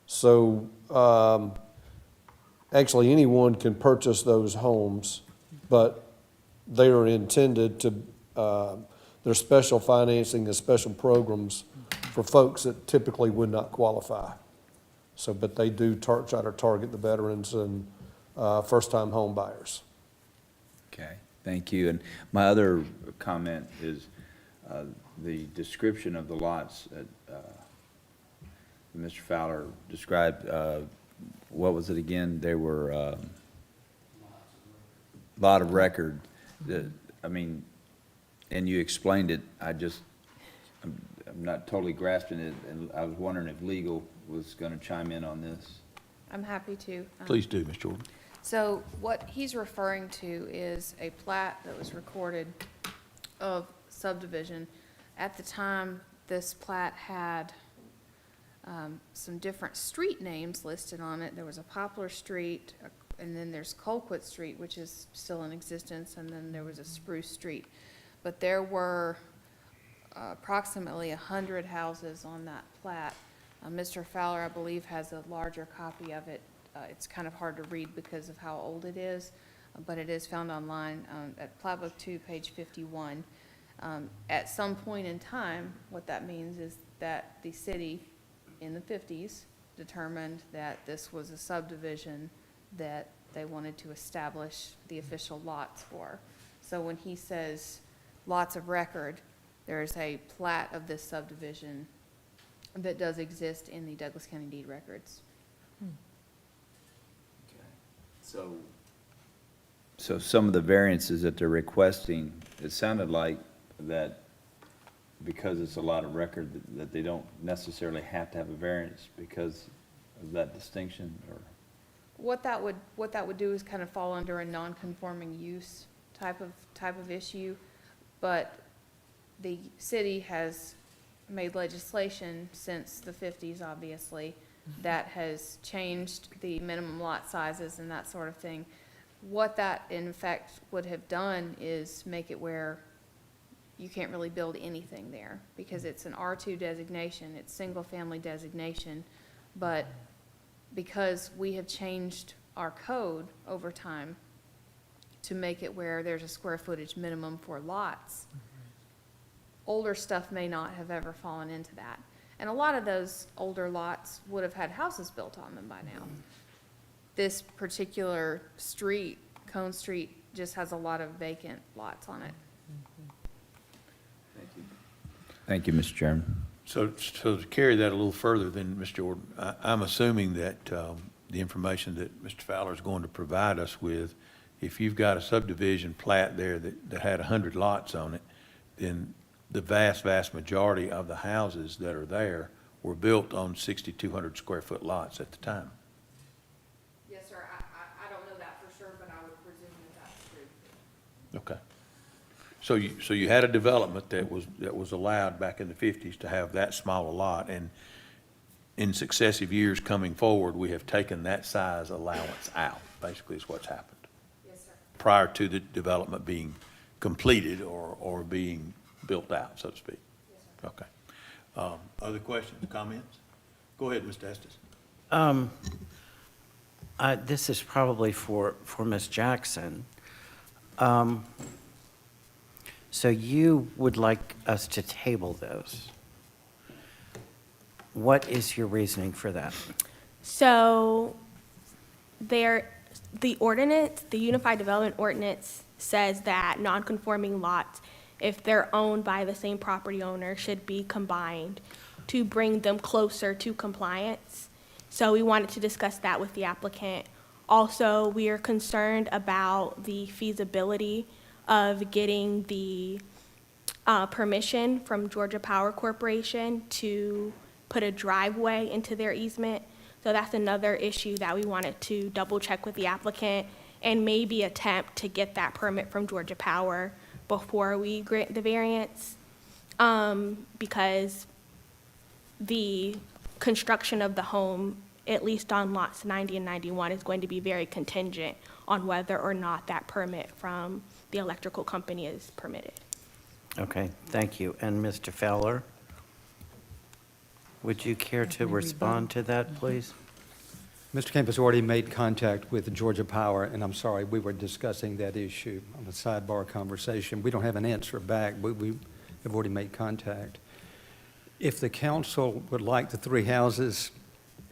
So actually, anyone can purchase those homes, but they are intended to, there's special financing and special programs for folks that typically would not qualify. So, but they do try to target the veterans and first-time home buyers. Okay, thank you. And my other comment is the description of the lots that Mr. Fowler described. What was it again? They were lot of record. I mean, and you explained it. I'm not totally grasping it, and I was wondering if legal was going to chime in on this. I'm happy to. Please do, Ms. Jordan. So what he's referring to is a plat that was recorded of subdivision. At the time, this plat had some different street names listed on it. There was a Poplar Street, and then there's Colquitt Street, which is still in existence, and then there was a Spruce Street. But there were approximately 100 houses on that plat. Mr. Fowler, I believe, has a larger copy of it. It's kind of hard to read because of how old it is, but it is found online at Plat Book 2, page 51. At some point in time, what that means is that the city, in the 50s, determined that this was a subdivision that they wanted to establish the official lots for. So when he says lots of record, there is a plat of this subdivision that does exist in the Douglas County deed records. So some of the variances that they're requesting, it sounded like that because it's a lot of record, that they don't necessarily have to have a variance because of that distinction, or? What that would do is kind of fall under a non-conforming use type of issue, but the city has made legislation since the 50s, obviously, that has changed the minimum lot sizes and that sort of thing. What that, in fact, would have done is make it where you can't really build anything there because it's an R2 designation, it's single-family designation, but because we have changed our code over time to make it where there's a square footage minimum for lots, older stuff may not have ever fallen into that. And a lot of those older lots would have had houses built on them by now. This particular street, Cone Street, just has a lot of vacant lots on it. Thank you, Mr. Chairman. So to carry that a little further, then, Mr. Jordan, I'm assuming that the information that Mr. Fowler is going to provide us with, if you've got a subdivision plat there that had 100 lots on it, then the vast, vast majority of the houses that are there were built on 6,200 square foot lots at the time. Yes, sir. I don't know that for sure, but I would presume that that's true. Okay. So you had a development that was allowed back in the 50s to have that small a lot, and in successive years coming forward, we have taken that size allowance out, basically is what's happened. Yes, sir. Prior to the development being completed or being built out, so to speak. Yes, sir. Okay. Other questions, comments? Go ahead, Mr. Estes. This is probably for Ms. Jackson. So you would like us to table those. What is your reasoning for that? So the ordinance, the Unified Development Ordinance says that non-conforming lots, if they're owned by the same property owner, should be combined to bring them closer to compliance. So we wanted to discuss that with the applicant. Also, we are concerned about the feasibility of getting the permission from Georgia Power Corporation to put a driveway into their easement. So that's another issue that we wanted to double check with the applicant and maybe attempt to get that permit from Georgia Power before we grant the variance, because the construction of the home, at least on lots 90 and 91, is going to be very contingent on whether or not that permit from the electrical company is permitted. Okay, thank you. And Mr. Fowler, would you care to respond to that, please? Mr. Camp has already made contact with Georgia Power, and I'm sorry, we were discussing that issue on a sidebar conversation. We don't have an answer back, but we have already made contact. If the council would like the three houses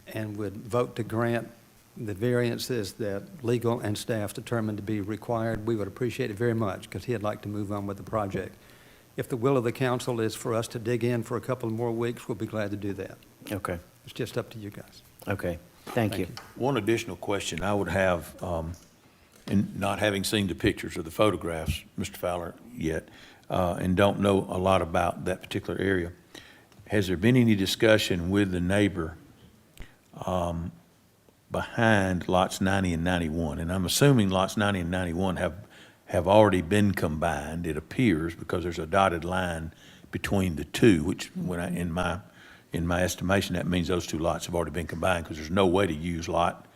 and would vote to grant the variances that legal and staff determined to be required, we would appreciate it very much, because he'd like to move on with the project. If the will of the council is for us to dig in for a couple more weeks, we'll be glad to do that. Okay, It's just up to you guys. okay, thank you. One additional question I would have, and not having seen the pictures or the photographs, Mr. Fowler, yet, and don't know a lot about that particular area, has there been any discussion with the neighbor behind lots 90 and 91? And I'm assuming lots 90 and 91 have already been combined, it appears, because there's a dotted line between the two, which in my estimation, that means those two lots have already been combined, because there's no way to use lot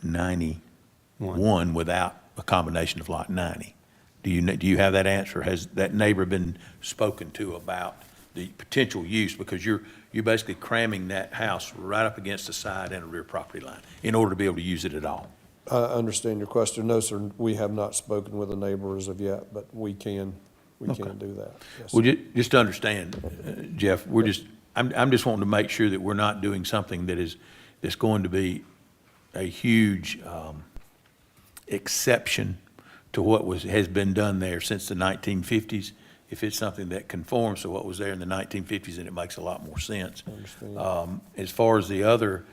91 without a combination of lot 90. Do you have that answer? Has that neighbor been spoken to about the potential use? Because you're basically cramming that house right up against the side and a rear property line in order to be able to use it at all. I understand your question. No, sir, we have not spoken with the neighbor as of yet, but we can do that. Yes, Well, sir. just to understand, Jeff, I'm just wanting to make sure that we're not doing something that's going to be a huge exception to what has been done there since the 1950s. If it's something that conforms to what was there in the 1950s, then it makes a lot more sense. Understand. As far as the other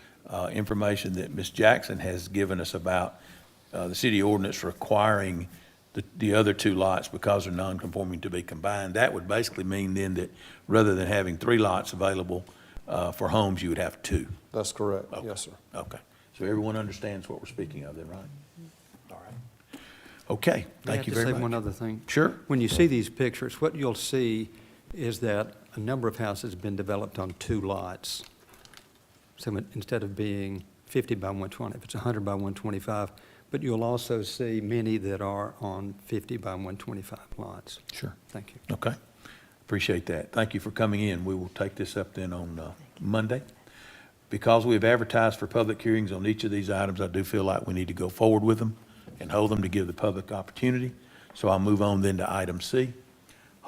information that Ms. Jackson has given us about the city ordinance requiring the other two lots, because they're non-conforming, to be combined, that would basically mean then that rather than having 3 lots available for homes, you would have 2. That's correct. Okay. Yes, sir. Okay. So everyone understands what we're speaking of then, right? All right. Okay, thank you very May I much. just say one other thing? Sure. When you see these pictures, what you'll see is that a number of houses have been developed on 2 lots. So instead of being 50 by 120, if it's 100 by 125, but you'll also see many that are on 50 by 125 lots. Sure. Thank you. Okay. Appreciate that. Thank you for coming in. We will take this up then on Monday. Because we have advertised for public hearings on each of these items, I do feel like we need to go forward with them and hold them to give the public opportunity. So I'll move on then to item C.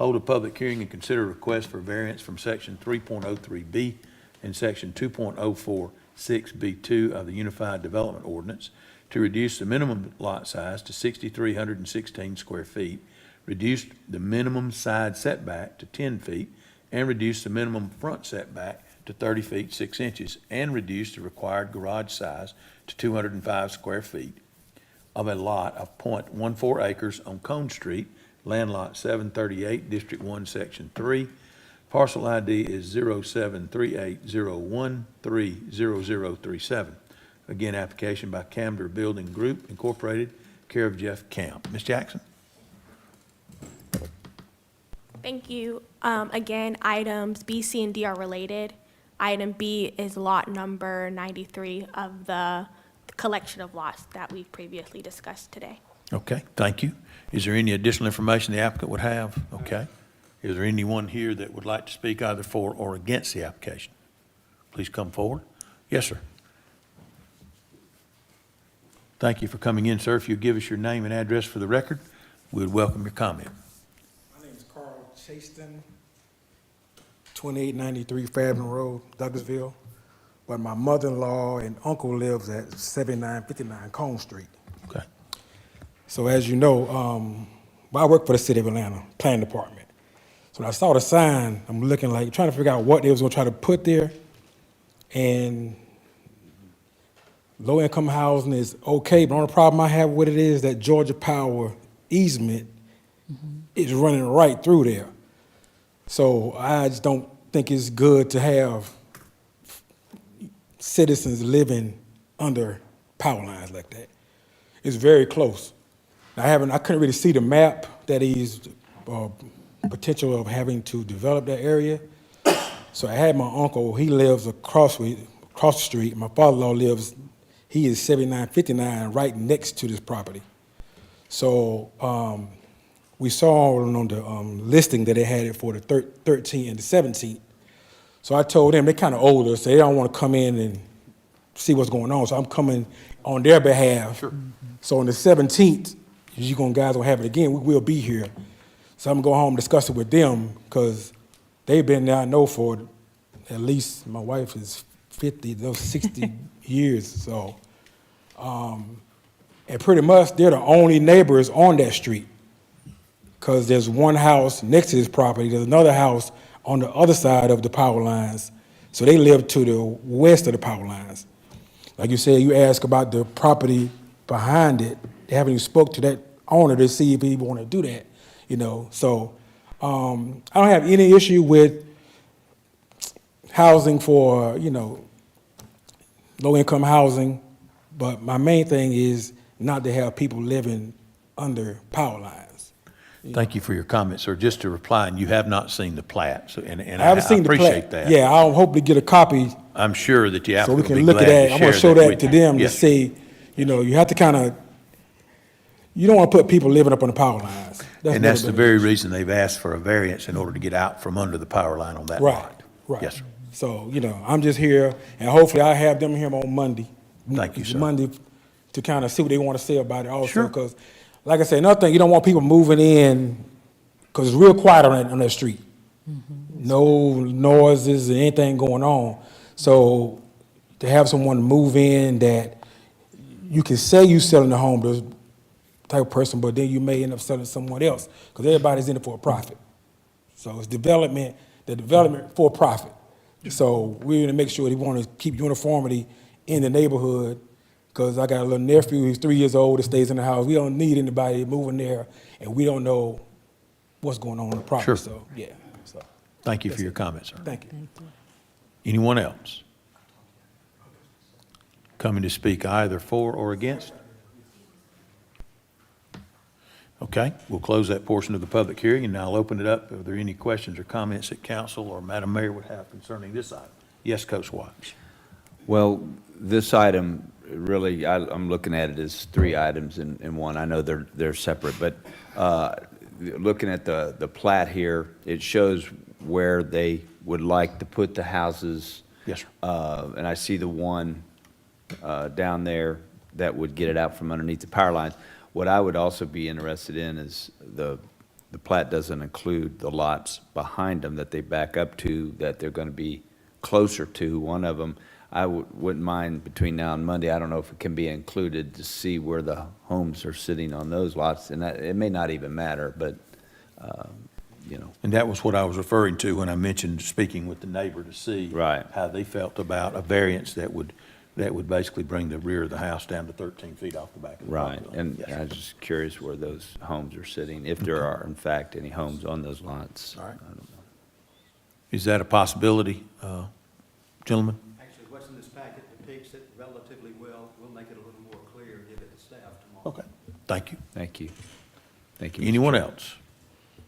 hold a public hearing and consider a request for variance from section 3.03B and section 2.046B2 of the Unified Development Ordinance to reduce the minimum lot size to 6,316 square feet, reduce the minimum side setback to 10 feet, and reduce the minimum front setback to 30 feet 6 inches, and reduce the required garage size to 205 square feet of a lot of .14 acres on Cone Street, land lot 738, District 1, Section 3. Parcel ID is 073801300037. Again, application by Camden Building Group Incorporated, care of Jeff Camp. Ms. Jackson? Thank you. Again, items B, C, and D are related. Item B is lot number 93 of the collection of lots that we've previously discussed today. Okay, thank you. Is there any additional information the applicant would have? Okay. Is there anyone here that would like to speak either for or against the application? Please come forward. Yes, sir. Thank you for coming in, sir. If you'll give us your name and address for the record, we'd welcome your comment. My name is Carl Chaston, 2893 Fairburn Road, Douglasville. But my mother-in-law and uncle lives at 7959 Cone Street. Okay. So as you know, I work for the City of Atlanta Planning Department. So when I saw the sign, I'm looking like, trying to figure out what they was gonna try to put there. And low-income housing is okay, but the only problem I have with it is that Georgia Power easement is running right through there. So I just don't think it's good to have citizens living under power lines like that. It's very close. I couldn't really see the map that he's potential of having to develop that area. So I had my uncle, he lives across the street. My father-in-law lives, he is 7959 right next to this property. So we saw on the listing that they had it for the 13th and the 17th. So I told them, they're kind of older, so they don't want to come in and see what's going on. So I'm coming on their behalf. Sure. So on the 17th, you guys will have it again, we will be here. So I'm gonna go home and discuss it with them, because they've been there, I know, for at least, my wife is 50, those 60 years, so. And pretty much, they're the only neighbors on that street, because there's one house next to this property, there's another house on the other side of the power lines, so they live to the west of the power lines. Like you said, you asked about the property behind it, they haven't even spoke to that owner to see if he want to do that, So I don't have any issue with housing for, low-income housing, but my main thing is not to have people living under power lines. Thank you for your comments, sir. Just to reply, and you have not seen the plat, so, and I haven't seen the plat. appreciate that. Yeah, I'll hopefully get a copy I'm sure that the so we applicant will can be look at glad that. to I'm share gonna show that that with to you. them to Yes. see, you have to kind of, you don't want to put people living up on the power lines. And that's the another very issue. reason they've asked for a variance in order to get out from under the power line on that Right, lot. right. Yes, sir. So, I'm just here, and hopefully I'll have them here on Monday. Thank you, sir. Monday, to kind of see what they want to say about it also. Sure. Because, like I said, another thing, you don't want people moving in, because it's real quiet on that street. No noises or anything going on. So to have someone move in that you can say you selling the home to this type of person, but then you may end up selling someone else, because everybody's in it for a profit. So it's the development for profit. So we're going to make sure they want to keep uniformity in the neighborhood, because I got a little nephew, he's 3 years old, that stays in the house. We don't need anybody moving there, and we don't know what's going on in the property. Sure. So, yeah. So, Thank you for your comments, sir. thank you. Anyone else coming to speak either for or against? Okay, we'll close that portion of the public hearing, and now I'll open it up. Are there any questions or comments that council or Madam Mayor would have concerning this item? Yes, Coach Watts. Well, this item, really, I'm looking at it as three items in one. I know they're separate, but looking at the plat here, it shows where they would like to put the houses. Yes, sir. And I see the one down there that would get it out from underneath the power lines. What I would also be interested in is the plat doesn't include the lots behind them that they back up to, that they're going to be closer to. One of them, I wouldn't mind between now and Monday, I don't know if it can be included to see where the homes are sitting on those lots, and it may not even matter, but, you know. And that was what I was referring to when I mentioned speaking with the neighbor to see Right. how they felt about a variance that would basically bring the rear of the house down to 13 feet off the back of the Right, property line. and Yes. I was just curious where those homes are sitting, if there are in fact any homes on those lots. All right. I don't know. Is that a possibility, gentlemen? Actually, what's in this packet depicts it relatively well. We'll make it a little more clear and give it to staff tomorrow. Okay, thank you. Thank you. Thank you. Mr. Anyone Chair. else?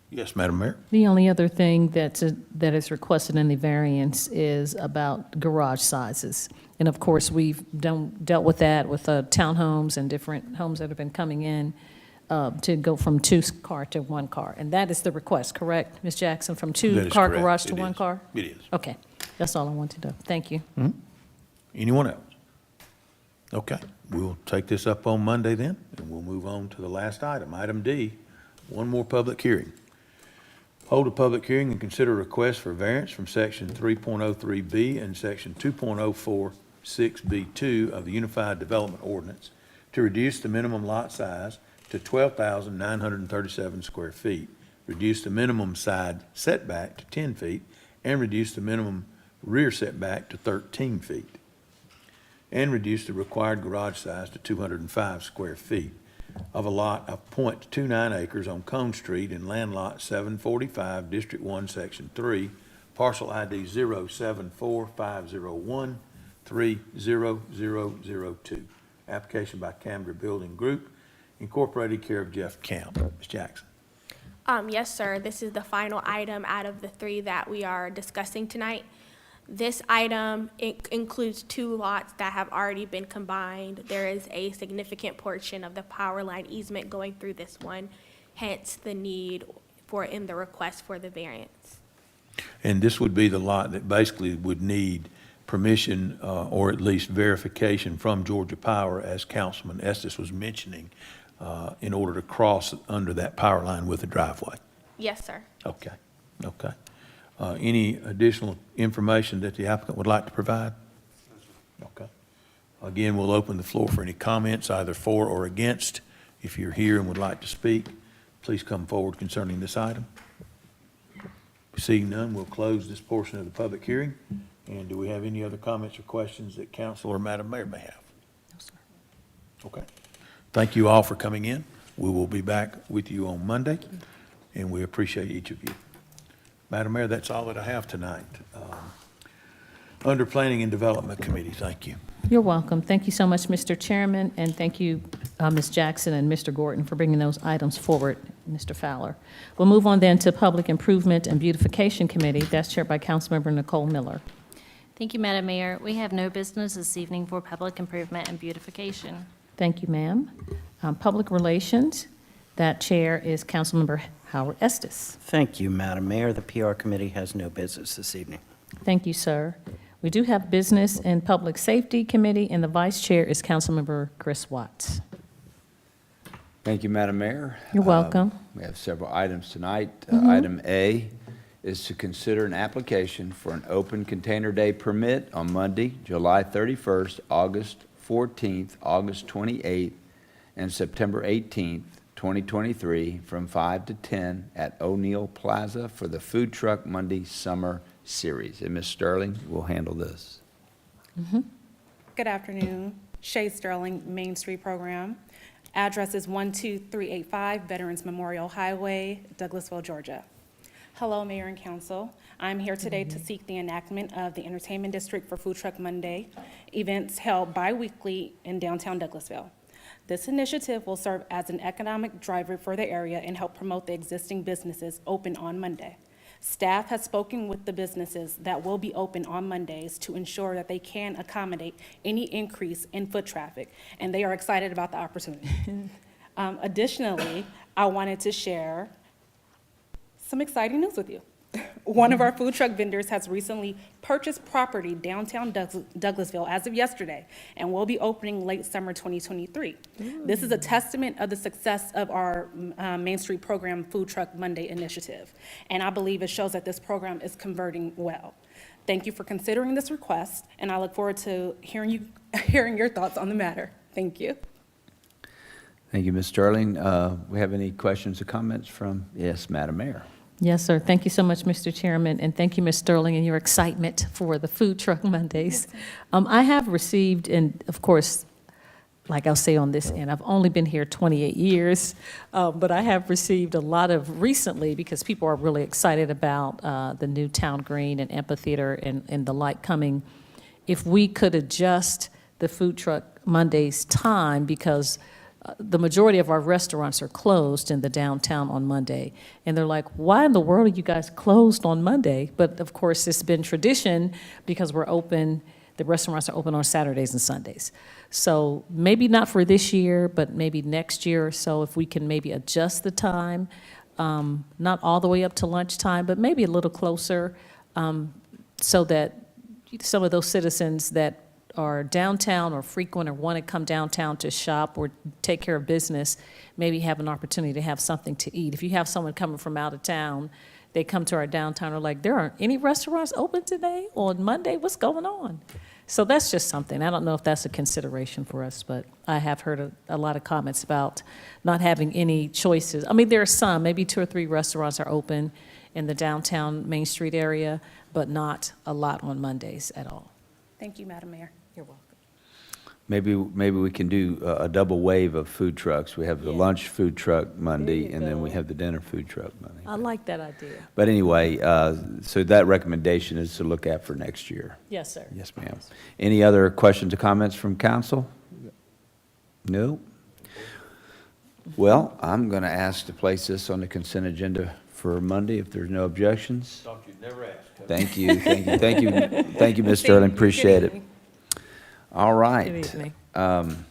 Yes, Madam Mayor? The only other thing that is requested in the variance is about garage sizes. And of course, we've dealt with that with townhomes and different homes that have been coming in to go from 2-car to 1-car. And that is the request, correct, Ms. Jackson, from That is 2-car correct. garage to It is. 1-car? It is. Okay, that's all I wanted to know. Thank you. Anyone else? Okay, we'll take this up on Monday then, and we'll move on to the last item. Item D, one more public hearing. Hold a public hearing and consider a request for variance from section 3.03B and section 2.046B2 of the Unified Development Ordinance to reduce the minimum lot size to 12,937 square feet, reduce the minimum side setback to 10 feet, and reduce the minimum rear setback to 13 feet, and reduce the required garage size to 205 square feet of a lot of .29 acres on Cone Street in land lot 745, District 1, Section 3, parcel ID 07450130002. Application by Camden Building Group, Incorporated, care of Jeff Camp. Ms. Jackson. Yes, sir. This is the final item out of the 3 that we are discussing tonight. This item includes 2 lots that have already been combined. There is a significant portion of the power line easement going through this one, hence the need in the request for the variance. And this would be the lot that basically would need permission or at least verification from Georgia Power, as Councilman Estes was mentioning, in order to cross under that power line with a driveway. Yes, sir. Okay, okay. Any additional information that the applicant would like to provide? Okay. Again, we'll open the floor for any comments, either for or against. If you're here and would like to speak, please come forward concerning this item. Seeing none, we'll close this portion of the public hearing. And do we have any other comments or questions that council or Madam Mayor may have? No, sir. Okay. Thank you all for coming in. We will be back with you on Monday, and we appreciate each of you. Madam Mayor, that's all that I have tonight. Under Planning and Development Committee, thank you. You're welcome. Thank you so much, Mr. Chairman, and thank you, Ms. Jackson and Mr. Gordon, for bringing those items forward, Mr. Fowler. We'll move on then to Public Improvement and Beautification Committee. That's chaired by Councilmember Nicole Miller. Thank you, Madam Mayor. We have no business this evening for public improvement and beautification. Thank you, ma'am. Public Relations, that chair is Councilmember Howard Estes. Thank you, Madam Mayor. The PR committee has no business this evening. Thank you, sir. We do have Business and Public Safety Committee, and the vice chair is Councilmember Chris Watts. Thank you, Madam Mayor. You're welcome. We have several items tonight. Item A is to consider an application for an open container day permit on Monday, July 31st, August 14th, August 28th, and September 18th, 2023, from 5 to 10 at O'Neill Plaza for the Food Truck Monday Summer Series. And Ms. Sterling will handle this. Good afternoon. Shay Sterling, Main Street Program. Address is 12385 Veterans Memorial Highway, Douglasville, Georgia. Hello, Mayor and Council. I'm here today to seek the enactment of the Entertainment District for Food Truck Monday, events held bi-weekly in downtown Douglasville. This initiative will serve as an economic driver for the area and help promote the existing businesses open on Monday. Staff has spoken with the businesses that will be open on Mondays to ensure that they can accommodate any increase in foot traffic, and they are excited about the opportunity. Additionally, I wanted to share some exciting news with you. One of our food truck vendors has recently purchased property downtown Douglasville as of yesterday and will be opening late summer 2023. This is a testament of the success of our Main Street Program Food Truck Monday initiative, and I believe it shows that this program is converting well. Thank you for considering this request, and I look forward to hearing your thoughts on the matter. Thank you. Thank you, Ms. Sterling. We have any questions or comments from, yes, Madam Mayor? Yes, sir. Thank you so much, Mr. Chairman, and thank you, Ms. Sterling, and your excitement for the Food Truck Mondays. I have received, and of course, like I'll say on this end, I've only been here 28 years, but I have received a lot of recently, because people are really excited about the new Town Green and amphitheater and the like coming. If we could adjust the Food Truck Mondays time, because the majority of our restaurants are closed in the downtown on Monday. And they're like, why in the world are you guys closed on Monday? But of course, it's been tradition because we're open, the restaurants are open on Saturdays and Sundays. So maybe not for this year, but maybe next year or so, if we can maybe adjust the time, not all the way up to lunchtime, but maybe a little closer, so that some of those citizens that are downtown or frequent or want to come downtown to shop or take care of business, maybe have an opportunity to have something to eat. If you have someone coming from out of town, they come to our downtown, are like, there aren't any restaurants open today on Monday, what's going on? So that's just something. I don't know if that's a consideration for us, but I have heard a lot of comments about not having any choices. I mean, there are some, maybe 2 or 3 restaurants are open in the downtown Main Street area, but not a lot on Mondays at all. Thank you, Madam Mayor. You're welcome. Maybe we can do a double wave of food trucks. We have the lunch food truck Monday, and then we have the dinner food truck Monday. I like that idea. But anyway, so that recommendation is to look at for next year. Yes, sir. Yes, ma'am. Any other questions or comments from council? No? Well, I'm going to ask to place this on the consent agenda for Monday if there's no objections. Thought you'd never ask. Thank you, thank you, thank you, thank you, Ms. Sterling, appreciate it. All right. Good evening.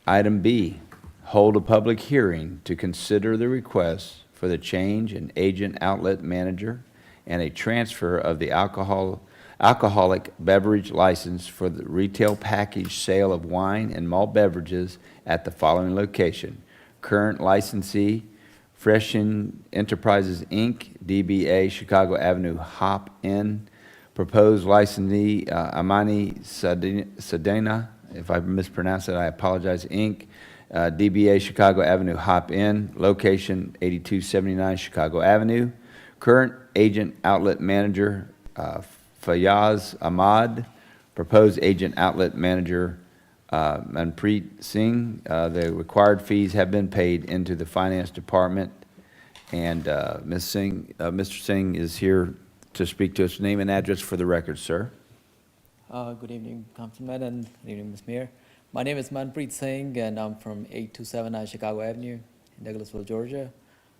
Item B, hold a public hearing to consider the request for the change in agent outlet manager and a transfer of the alcoholic beverage license for the retail package sale of wine and malt beverages at the following location. Current licensee, Freshen Enterprises, Inc., DBA Chicago Avenue Hop Inn. Proposed licensee, Amani Sedena, if I mispronounced it, I apologize, Inc., DBA Chicago Avenue Hop Inn, location 8279 Chicago Avenue. Current agent outlet manager, Fayaz Ahmad. Proposed agent outlet manager, Manpreet Singh. The required fees have been paid into the finance department. And Ms. Singh, Mr. Singh is here to speak to us. Name and address for the record, sir. Good evening, Councilman, and good evening, Ms. Mayor. My name is Manpreet Singh, and I'm from 8279 Chicago Avenue in Douglasville, Georgia.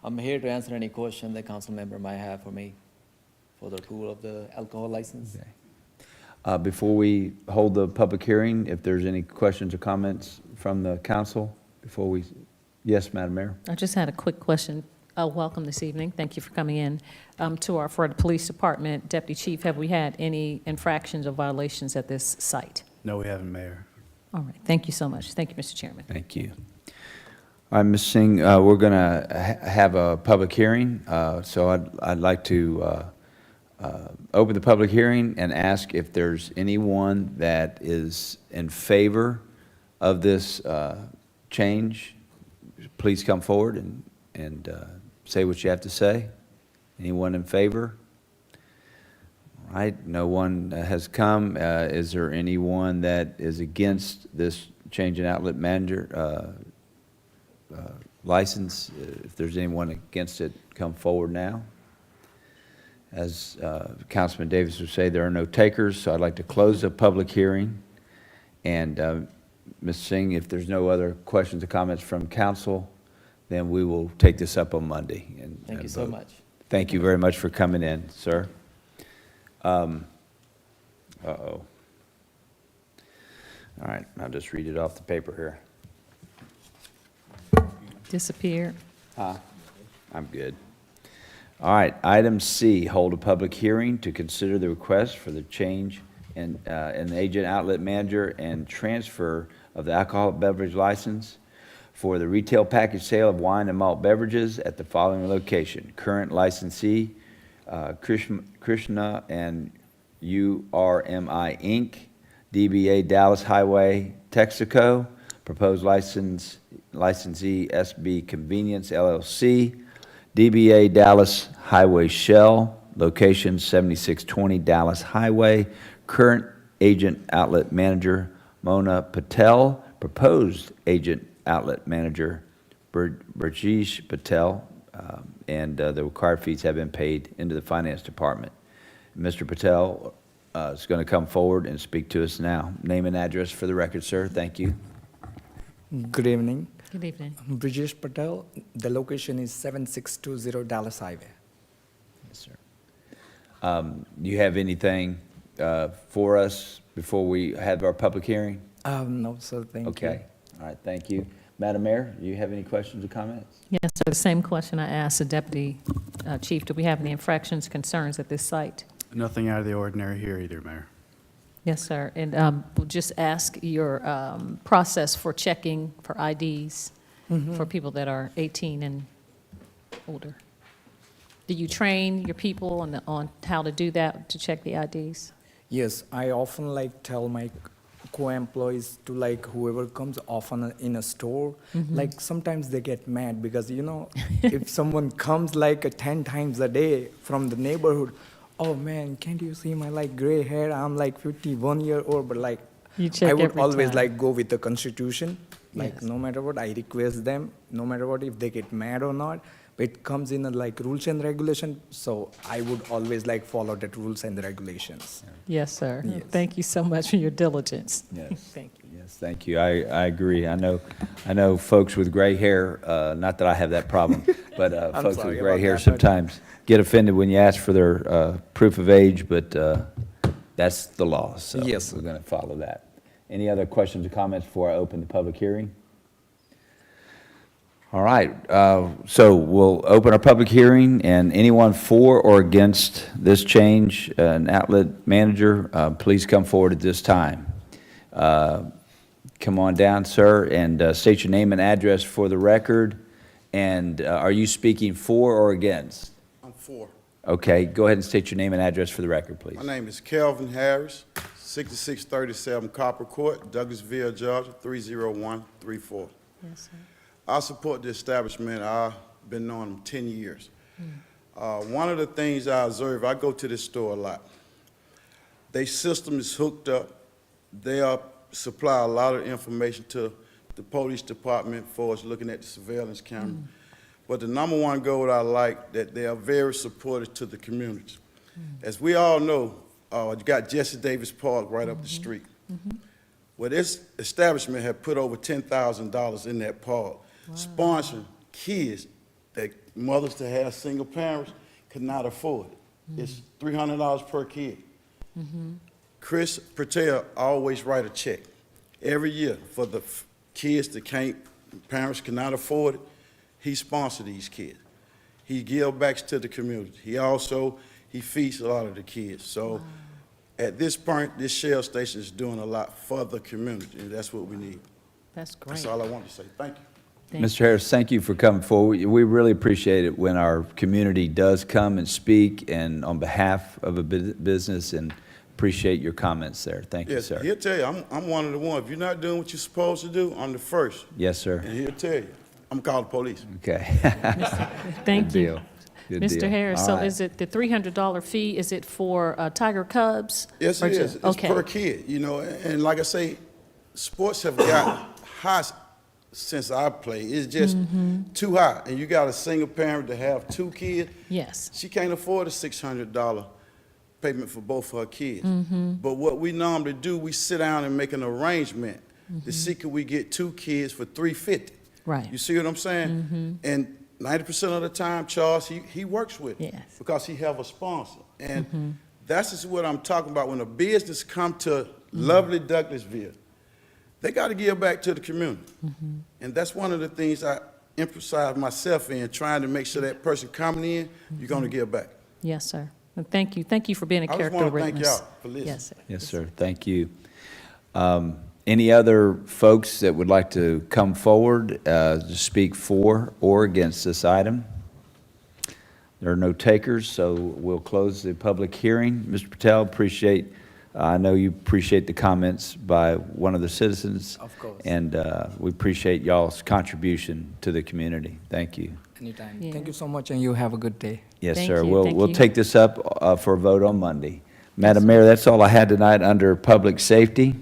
I'm here to answer any question the council member might have for me for the approval of the alcohol license. Okay. Before we hold the public hearing, if there's any questions or comments from the council before we, yes, Madam Mayor. I just had a quick question. Welcome this evening. Thank you for coming in. For the police department, Deputy Chief, have we had any infractions or violations at this site? No, we haven't, Mayor. All right. Thank you so much. Thank you, Mr. Chairman. Thank you. All right, Ms. Singh, we're going to have a public hearing, so I'd like to open the public hearing and ask if there's anyone that is in favor of this change. Please come forward and say what you have to say. Anyone in favor? All right, no one has come. Is there anyone that is against this change in outlet manager license? If there's anyone against it, come forward now. As Councilman Davis would say, there are no takers, so I'd like to close the public hearing. And Ms. Singh, if there's no other questions or comments from council, then we will take this up on Monday. Thank you so much. Thank you very much for coming in, sir. Uh-oh. All right, I'll just read it off the paper here. Disappeared. I'm good. All right, item C, hold a public hearing to consider the request for the change in the agent outlet manager and transfer of the alcoholic beverage license for the retail package sale of wine and malt beverages at the following location. Current licensee, Krishna and URMI Inc., DBA Dallas Highway, Texaco. Proposed licensee SB Convenience LLC, DBA Dallas Highway Shell, location 7620 Dallas Highway. Current agent outlet manager Mona Patel. Proposed agent outlet manager Burjesh Patel, and the required fees have been paid into the finance department. Mr. Patel is going to come forward and speak to us now. Name and address for the record, sir. Thank you. Good evening. Good evening. Brijesh Patel. The location is 7620 Dallas Highway. Yes, sir. Do you have anything for us before we have our public hearing? No, sir, thank you. Okay. All right, thank you. Madam Mayor, do you have any questions or comments? Yes, sir, the same question I asked the Deputy Chief. Do we have any infractions, concerns at this site? Nothing out of the ordinary here either, Mayor. Yes, sir. And we'll just ask your process for checking for IDs for people that are 18 and older. Do you train your people on how to do that, to check the IDs? Yes, I often tell my co-employees to whoever comes often in a store, sometimes they get mad because, if someone comes 10 times a day from the neighborhood, oh man, can't you see my gray hair? I'm 51-year-old, but You check I would every always time. go with the Constitution. Yes. No matter what, I request them, no matter what, if they get mad or not, it comes in rules and regulation. So I would always follow that rules and regulations. Yes, sir. Yes. Thank you so much for your diligence. Yes. Thank you. Yes, thank you. I agree. I know folks with gray hair, not that I have that problem, but I'm folks sorry with gray about hair that, but- sometimes get offended when you ask for their proof of age, but that's the law, so Yes. we're going to follow that. Any other questions or comments before I open the public hearing? All right, so we'll open our public hearing, and anyone for or against this change, an outlet manager, please come forward at this time. Come on down, sir, and state your name and address for the record. And are you speaking for or against? I'm for. Okay, go ahead and state your name and address for the record, please. My name is Kelvin Harris, 6637 Copper Court, Douglasville, Georgia, 30134. Yes, sir. I support the establishment. I've been knowing them 10 years. One of the things I observe, I go to this store a lot. Their system is hooked up. They supply a lot of information to the police department for us looking at the surveillance camera. But the number one goal I like, that they are very supportive to the community. As we all know, you got Jesse Davis Park right up the street. Well, this establishment had put over $10,000 in that park, sponsoring kids that mothers to have single parents could not afford it. It's $300 per kid. Chris Patel always write a check every year for the kids that parents cannot afford it. He sponsored these kids. He gives back to the community. He feeds a lot of the kids. So at this point, this Shell station is doing a lot for the community, and that's what we need. That's great. That's all I want to say. Thank you. Mr. Harris, thank you for coming forward. We really appreciate it when our community does come and speak and on behalf of a business, and appreciate your comments there. Thank you, Yes, sir. he'll tell you, I'm one of the ones. If you're not doing what you're supposed to do, I'm the first. Yes, sir. And he'll tell you. I'm gonna call the police. Okay. Thank Good you. deal. Good Mr. deal. Harris, All so right. is it the $300 fee, is it for Tiger Cubs? Yes, Or it is. just- It's Okay. per kid, and like I say, sports have got high since I played. It's just too high. And you got a single parent to have 2 kids. Yes. She can't afford a $600 payment for both her kids. But what we normally do, we sit down and make an arrangement to see could we get 2 kids for $350. Right. You see what I'm saying? And 90% of the time, Charles, he works with it because he have a sponsor. And that's just what I'm talking about. When a business come to lovely Douglasville, they got to give back to the community. And that's one of the things emphasize myself in trying to make sure that person coming in, you're gonna give back. Yes, sir. And thank you. Thank you for being a I just character wanna witness. thank y'all for listening. Yes, sir. Yes, sir. Thank you. Any other folks that would like to come forward to speak for or against this item? There are no takers, so we'll close the public hearing. Mr. Patel, I know you appreciate the comments by one of the citizens. Of course. And we appreciate y'all's contribution to the community. Thank you. Anytime. Yeah. Thank you so much, and you have a good day. Yes, Thank sir. you. We'll Thank we'll you. take this up for a vote on Monday. Madam Mayor, that's all I had tonight under public safety.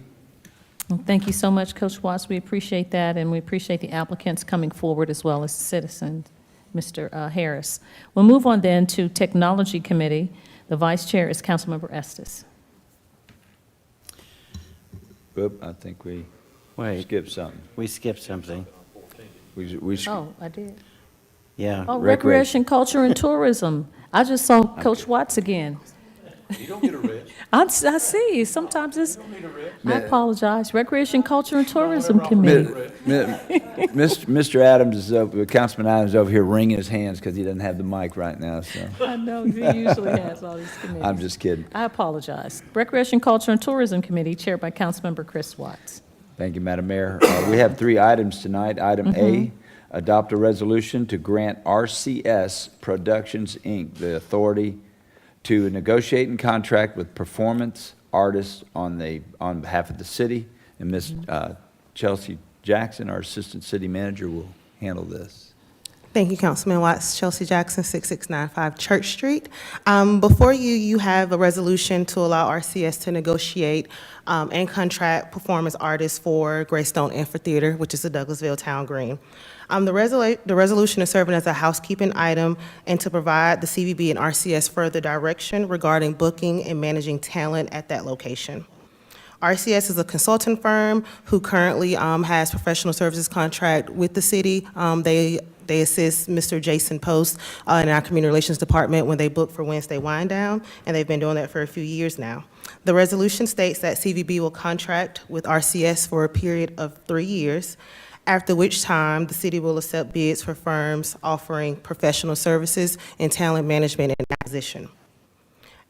Well, thank you so much, Coach Watts. We appreciate that, and we appreciate the applicants coming forward as well as the citizens, Mr. Harris. We'll move on then to Technology Committee. The Vice Chair is Councilmember Estes. Oop, I think we Wait, skipped something. we skipped something. We Oh, I did. Yeah. Oh, Recreation. Recreation, Culture, and Tourism. I just saw Coach Watts again. You don't get a rest. I see, sometimes it's, I apologize. Recreation, Culture, and Tourism Committee. Mr. Adams is over, Councilman Adams is over here wringing his hands because he doesn't have the mic right now, so. I know, he usually has all these committees. I'm just kidding. I apologize. Recreation, Culture, and Tourism Committee, chaired by Councilmember Chris Watts. Thank you, Madam Mayor. We have 3 items tonight. Item A, adopt a resolution to grant RCS Productions, Inc. the authority to negotiate and contract with performance artists on behalf of the city. And Ms. Chelsea Jackson, our Assistant City Manager, will handle this. Thank you, Councilman Watts. Chelsea Jackson, 6695 Church Street. Before you, you have a resolution to allow RCS to negotiate and contract performance artists for Greystone Amphitheater, which is the Douglasville Town Green. The resolution is serving as a housekeeping item and to provide the CVB and RCS further direction regarding booking and managing talent at that location. RCS is a consulting firm who currently has professional services contract with the city. They assist Mr. Jason Post in our Community Relations Department when they book for Wednesday Wind Down, and they've been doing that for a few years now. The resolution states that CVB will contract with RCS for a period of 3 years, after which time the city will accept bids for firms offering professional services in talent management and acquisition.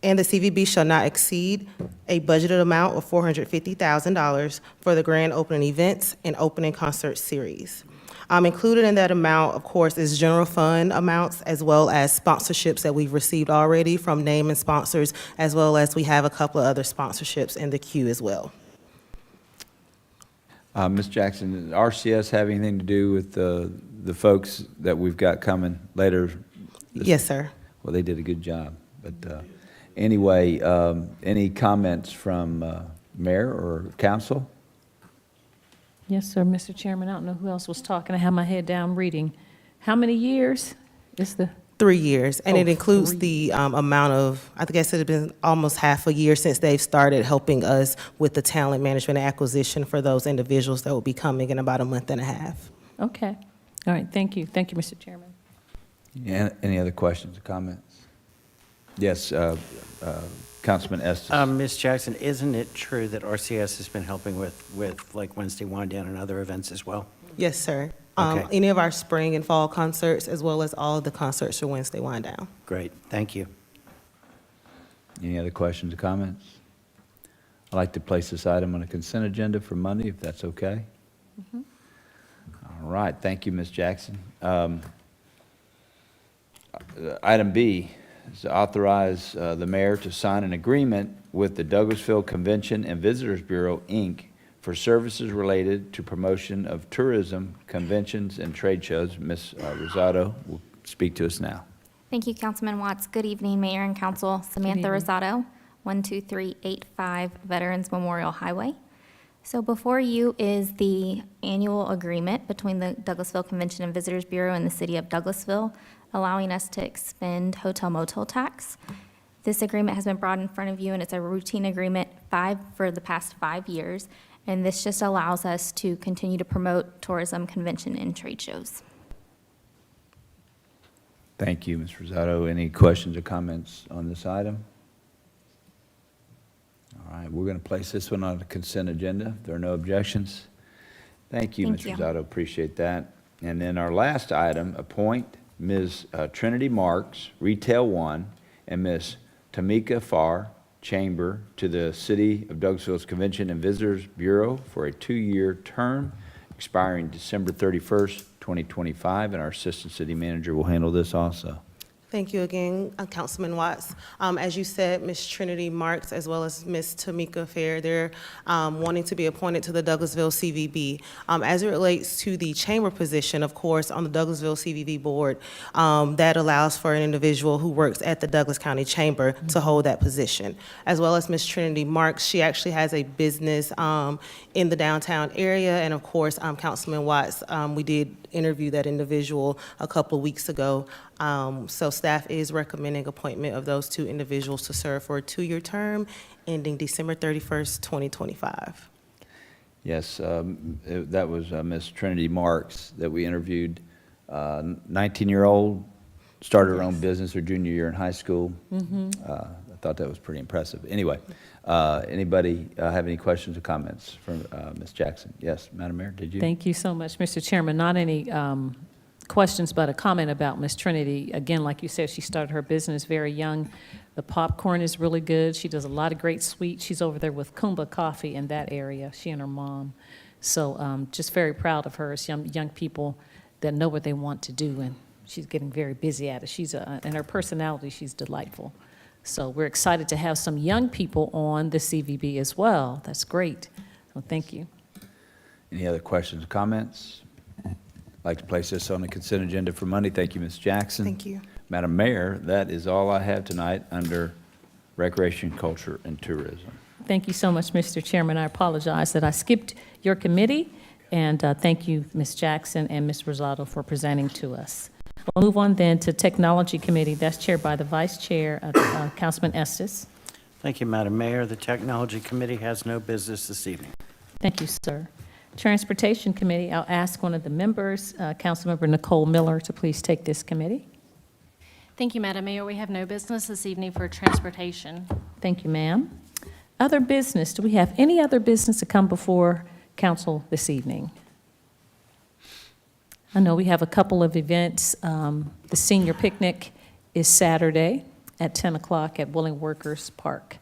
And the CVB shall not exceed a budgeted amount of $450,000 for the grand opening events and opening concert series. Included in that amount, of course, is general fund amounts as well as sponsorships that we've received already from name and sponsors, as well as we have a couple of other sponsorships in the queue as well. Ms. Jackson, does RCS have anything to do with the folks that we've got coming later? Yes, sir. Well, they did a good job. But anyway, any comments from mayor or council? Yes, sir, Mr. Chairman. I don't know who else was talking. I have my head down reading. How many years is the? 3 years, and Oh, it includes 3. the amount of, I guess it had been almost half a year since they've started helping us with the talent management and acquisition for those individuals that will be coming in about a month and a half. Okay. All right, thank you. Thank you, Mr. Chairman. Any other questions or comments? Yes, Councilman Estes. Ms. Jackson, isn't it true that RCS has been helping with like Wednesday Wind Down and other events as well? Yes, sir. Okay. Any of our spring and fall concerts, as well as all of the concerts for Wednesday Wind Down. Great, thank you. Any other questions or comments? I'd like to place this item on a consent agenda for Monday, if that's okay. All right, thank you, Ms. Jackson. Item B is to authorize the mayor to sign an agreement with the Douglasville Convention and Visitors Bureau, Inc., for services related to promotion of tourism, conventions, and trade shows. Ms. Rosado will speak to us now. Thank you, Councilman Watts. Good evening, Mayor and Council. Samantha Rosado, 12385 Veterans Memorial Highway. So before you is the annual agreement between the Douglasville Convention and Visitors Bureau and the City of Douglasville, allowing us to expend hotel motel tax. This agreement has been brought in front of you, and it's a routine agreement for the past 5 years. And this just allows us to continue to promote tourism, convention, and trade shows. Thank you, Ms. Rosado. Any questions or comments on this item? All right, we're going to place this one on the consent agenda. If there are no objections. Thank you, Ms. Thank you. Rosado. Appreciate that. And then our last item, appoint Ms. Trinity Marks, Retail 1, and Ms. Tamika Farr, Chamber, to the City of Douglasville's Convention and Visitors Bureau for a 2-year term expiring December 31st, 2025, and our Assistant City Manager will handle this also. Thank you again, Councilman Watts. As you said, Ms. Trinity Marks as well as Ms. Tamika Fair, they're wanting to be appointed to the Douglasville CVB. As it relates to the chamber position, of course, on the Douglasville CVB board, that allows for an individual who works at the Douglas County Chamber to hold that position. As well as Ms. Trinity Marks, she actually has a business in the downtown area, and of course, Councilman Watts, we did interview that individual a couple of weeks ago. So staff is recommending appointment of those 2 individuals to serve for a 2-year term ending December 31st, 2025. Yes, that was Ms. Trinity Marks that we interviewed. 19-year-old, started her own business her junior year in high school. I thought that was pretty impressive. Anyway, anybody have any questions or comments from Ms. Jackson? Yes, Madam Mayor, did you? Thank you so much, Mr. Chairman. Not any questions, but a comment about Ms. Trinity. Again, like you said, she started her business very young. The popcorn is really good. She does a lot of great sweets. She's over there with Kumba Coffee in that area, she and her mom. So just very proud of her. It's young people that know what they want to do, and she's getting very busy at it. And her personality, she's delightful. So we're excited to have some young people on the CVB as well. That's great. So thank you. Any other questions or comments? I'd like to place this on the consent agenda for Monday. Thank you, Ms. Jackson. Thank you. Madam Mayor, that is all I have tonight under Recreation, Culture, and Tourism. Thank you so much, Mr. Chairman. I apologize that I skipped your committee, and thank you, Ms. Jackson and Ms. Rosado, for presenting to us. We'll move on then to Technology Committee. That's chaired by the Vice Chair, Councilman Estes. Thank you, Madam Mayor. The Technology Committee has no business this evening. Thank you, sir. Transportation Committee, I'll ask one of the members, Councilmember Nicole Miller, to please take this committee. Thank you, Madam Mayor. We have no business this evening for transportation. Thank you, ma'am. Other business, do we have any other business to come before council this evening? I know we have a couple of events. The senior picnic is Saturday at 10 o'clock at Willing Workers Park.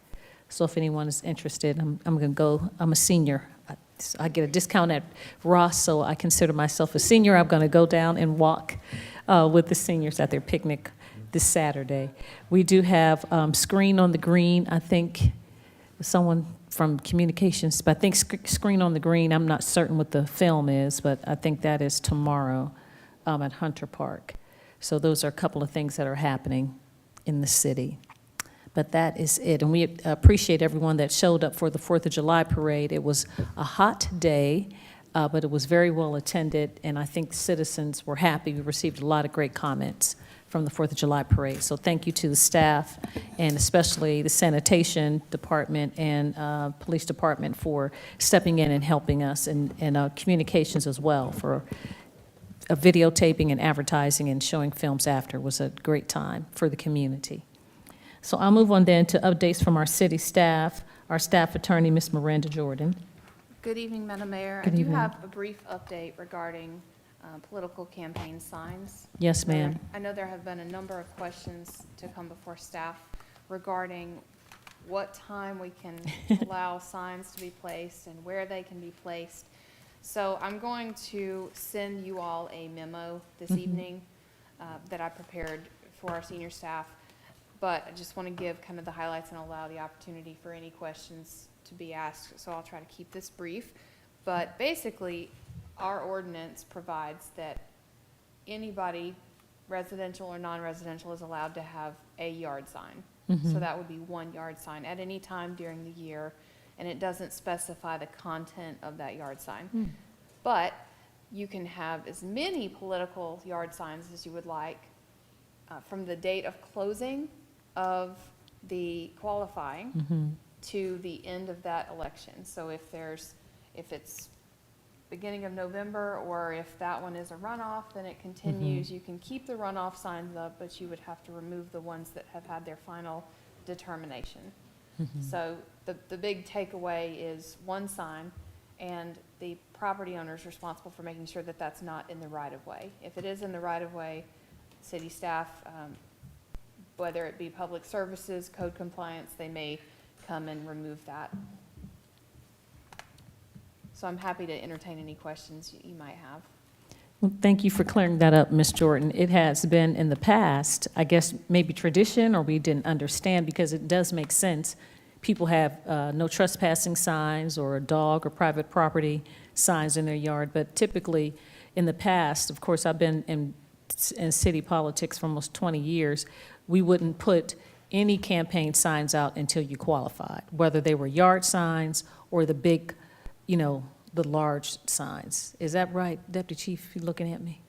So if anyone is interested, I'm going to go. I'm a senior. I get a discount at Ross, so I consider myself a senior. I'm going to go down and walk with the seniors at their picnic this Saturday. We do have Screen on the Green. I think someone from communications, but I think Screen on the Green, I'm not certain what the film is, but I think that is tomorrow at Hunter Park. So those are a couple of things that are happening in the city. But that is it, and we appreciate everyone that showed up for the 4th of July parade. It was a hot day, but it was very well attended, and I think citizens were happy. We received a lot of great comments from the 4th of July parade. So thank you to the staff, and especially the sanitation department and police department for stepping in and helping us, and communications as well for videotaping and advertising and showing films after. It was a great time for the community. So I'll move on then to updates from our city staff. Our staff attorney, Ms. Miranda Jordan. Good evening, Madam Mayor. Good evening. I do have a brief update regarding political campaign signs. Yes, ma'am. I know there have been a number of questions to come before staff regarding what time we can allow signs to be placed and where they can be placed. So I'm going to send you all a memo this evening that I prepared for our senior staff. But I just want to give kind of the highlights and allow the opportunity for any questions to be asked. So I'll try to keep this brief. But basically, our ordinance provides that anybody, residential or non-residential, is allowed to have a yard sign. So that would be 1 yard sign at any time during the year. And it doesn't specify the content of that yard sign. But you can have as many political yard signs as you would like from the date of closing of the qualifying to the end of that election. So if it's beginning of November, or if that one is a runoff, then it continues. You can keep the runoff signs up, but you would have to remove the ones that have had their final determination. So the big takeaway is 1 sign, and the property owner is responsible for making sure that that's not in the right-of-way. If it is in the right-of-way, city staff, whether it be public services, code compliance, they may come and remove that. So I'm happy to entertain any questions you might have. Well, thank you for clearing that up, Ms. Jordan. It has been in the past, I guess maybe tradition, or we didn't understand, because it does make sense. People have no trespassing signs or a dog or private property signs in their yard, but typically in the past, of course, I've been in city politics for almost 20 years, we wouldn't put any campaign signs out until you qualified, whether they were yard signs or the big, you know, the large signs. Is that right, Deputy Chief, you looking at me?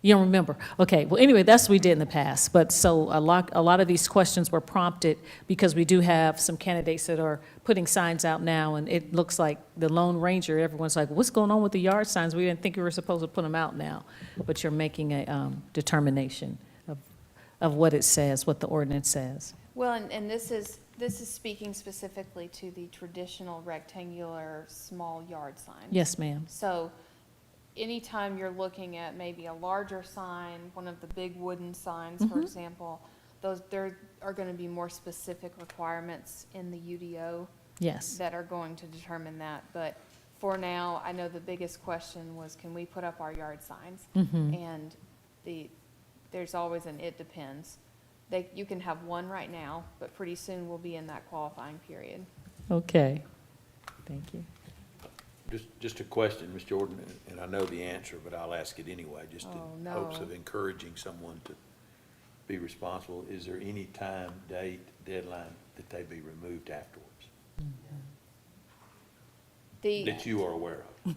You don't remember? Okay, well, anyway, that's what we did in the past. But so a lot of these questions were prompted because we do have some candidates that are putting signs out now, and it looks like the Lone Ranger, everyone's like, what's going on with the yard signs? We didn't think we were supposed to put them out now. But you're making a determination of what it says, what the ordinance says. Well, and this is speaking specifically to the traditional rectangular small yard signs. Yes, ma'am. So anytime you're looking at maybe a larger sign, one of the big wooden signs, for example, there are going to be more specific requirements in the UDO. Yes. That are going to determine that. But for now, I know the biggest question was, can we put up our yard signs? And there's always an it depends. You can have one right now, but pretty soon we'll be in that qualifying period. Okay, thank you. Just a question, Ms. Jordan, and I know the answer, but I'll ask it anyway, just in hopes of encouraging someone to be responsible. Is there any time, date, deadline that they be removed afterwards? That you are aware of?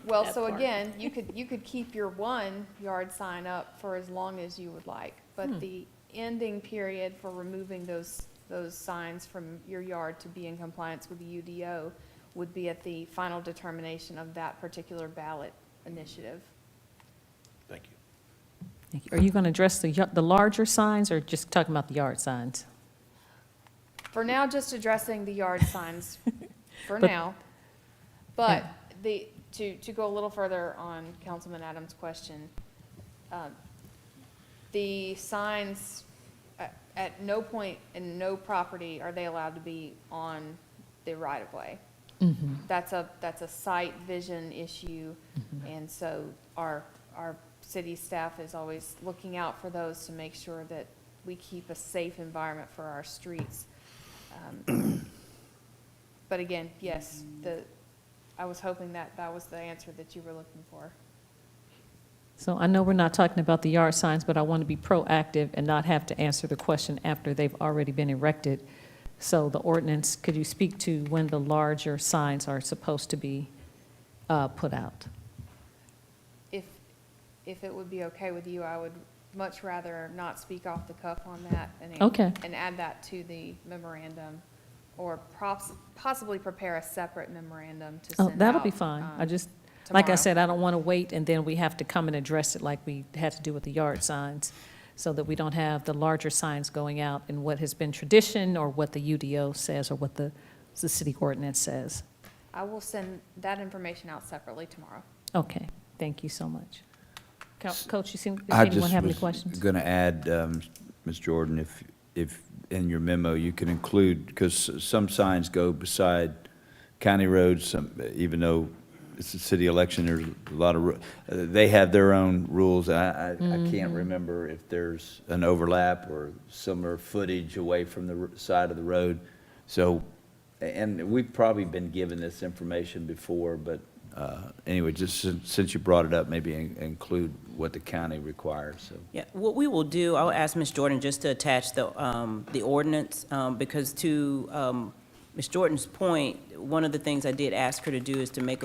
Well, so again, you could keep your 1 yard sign up for as long as you would like, but the ending period for removing those signs from your yard to be in compliance with the UDO would be at the final determination of that particular ballot initiative. Thank you. Thank you. Are you going to address the larger signs or just talking about the yard signs? For now, just addressing the yard signs for now. But to go a little further on Councilman Adams' question, the signs, at no point in no property are they allowed to be on the right-of-way. That's a sight vision issue, and so our city staff is always looking out for those to make sure that we keep a safe environment for our streets. But again, yes, I was hoping that was the answer that you were looking for. So I know we're not talking about the yard signs, but I want to be proactive and not have to answer the question after they've already been erected. So the ordinance, could you speak to when the larger signs are supposed to be put out? If it would be okay with you, I would much rather not speak off the cuff on that and add that to the memorandum, or possibly prepare a separate memorandum to send out. That'll be fine. Like I tomorrow. said, I don't want to wait and then we have to come and address it like we had to do with the yard signs, so that we don't have the larger signs going out in what has been tradition or what the UDO says or what the city ordinance says. I will send that information out separately tomorrow. Okay, thank you so much. Coach, does anyone have any questions? I just was going to add, Ms. Jordan, if in your memo you can include, because some signs go beside county roads, even though it's a city election, there's a lot of, they have their own rules. I can't remember if there's an overlap or similar footage away from the side of the road. So, and we've probably been given this information before, but anyway, just since you brought it up, maybe include what the county requires. So. Yeah, what we will do, I'll ask Ms. Jordan just to attach the ordinance, because to Ms. Jordan's point, one of the things I did ask her to do is to make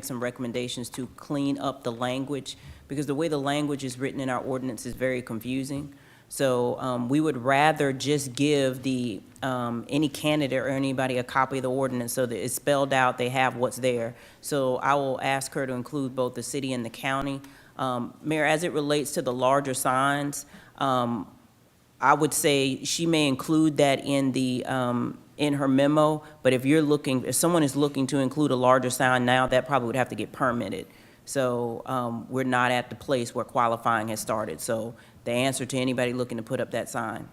some recommendations to clean up the language, because the way the language is written in our ordinance is very confusing. So we would rather just give any candidate or anybody a copy of the ordinance so that it's spelled out, they have what's there. So I will ask her to include both the city and the county. Mayor, as it relates to the larger signs, I would say she may include that in the in her memo, but if someone is looking to include a larger sign now, that probably would have to get permitted. So we're not at the place where qualifying has started. So the answer to anybody looking to put up that sign,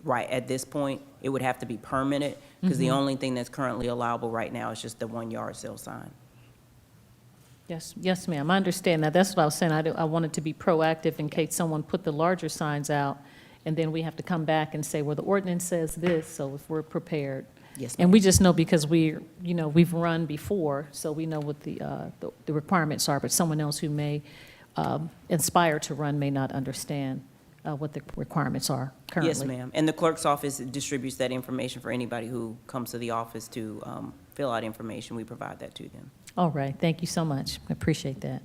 right at this point, it would have to be permitted, because the only thing that's currently allowable right now is just the 1 yard sale sign. Yes, yes, ma'am, I understand that. That's what I was saying. I wanted to be proactive in case someone put the larger signs out, and then we have to come back and say, well, the ordinance says this, so if we're prepared. Yes, And we just know because we've run before, so we know what the requirements are, but someone else who may inspire to run may not understand what the requirements are currently. Yes, ma'am. And the clerk's office distributes that information for anybody who comes to the office to fill out information. We provide that to them. All right, thank you so much. I appreciate that.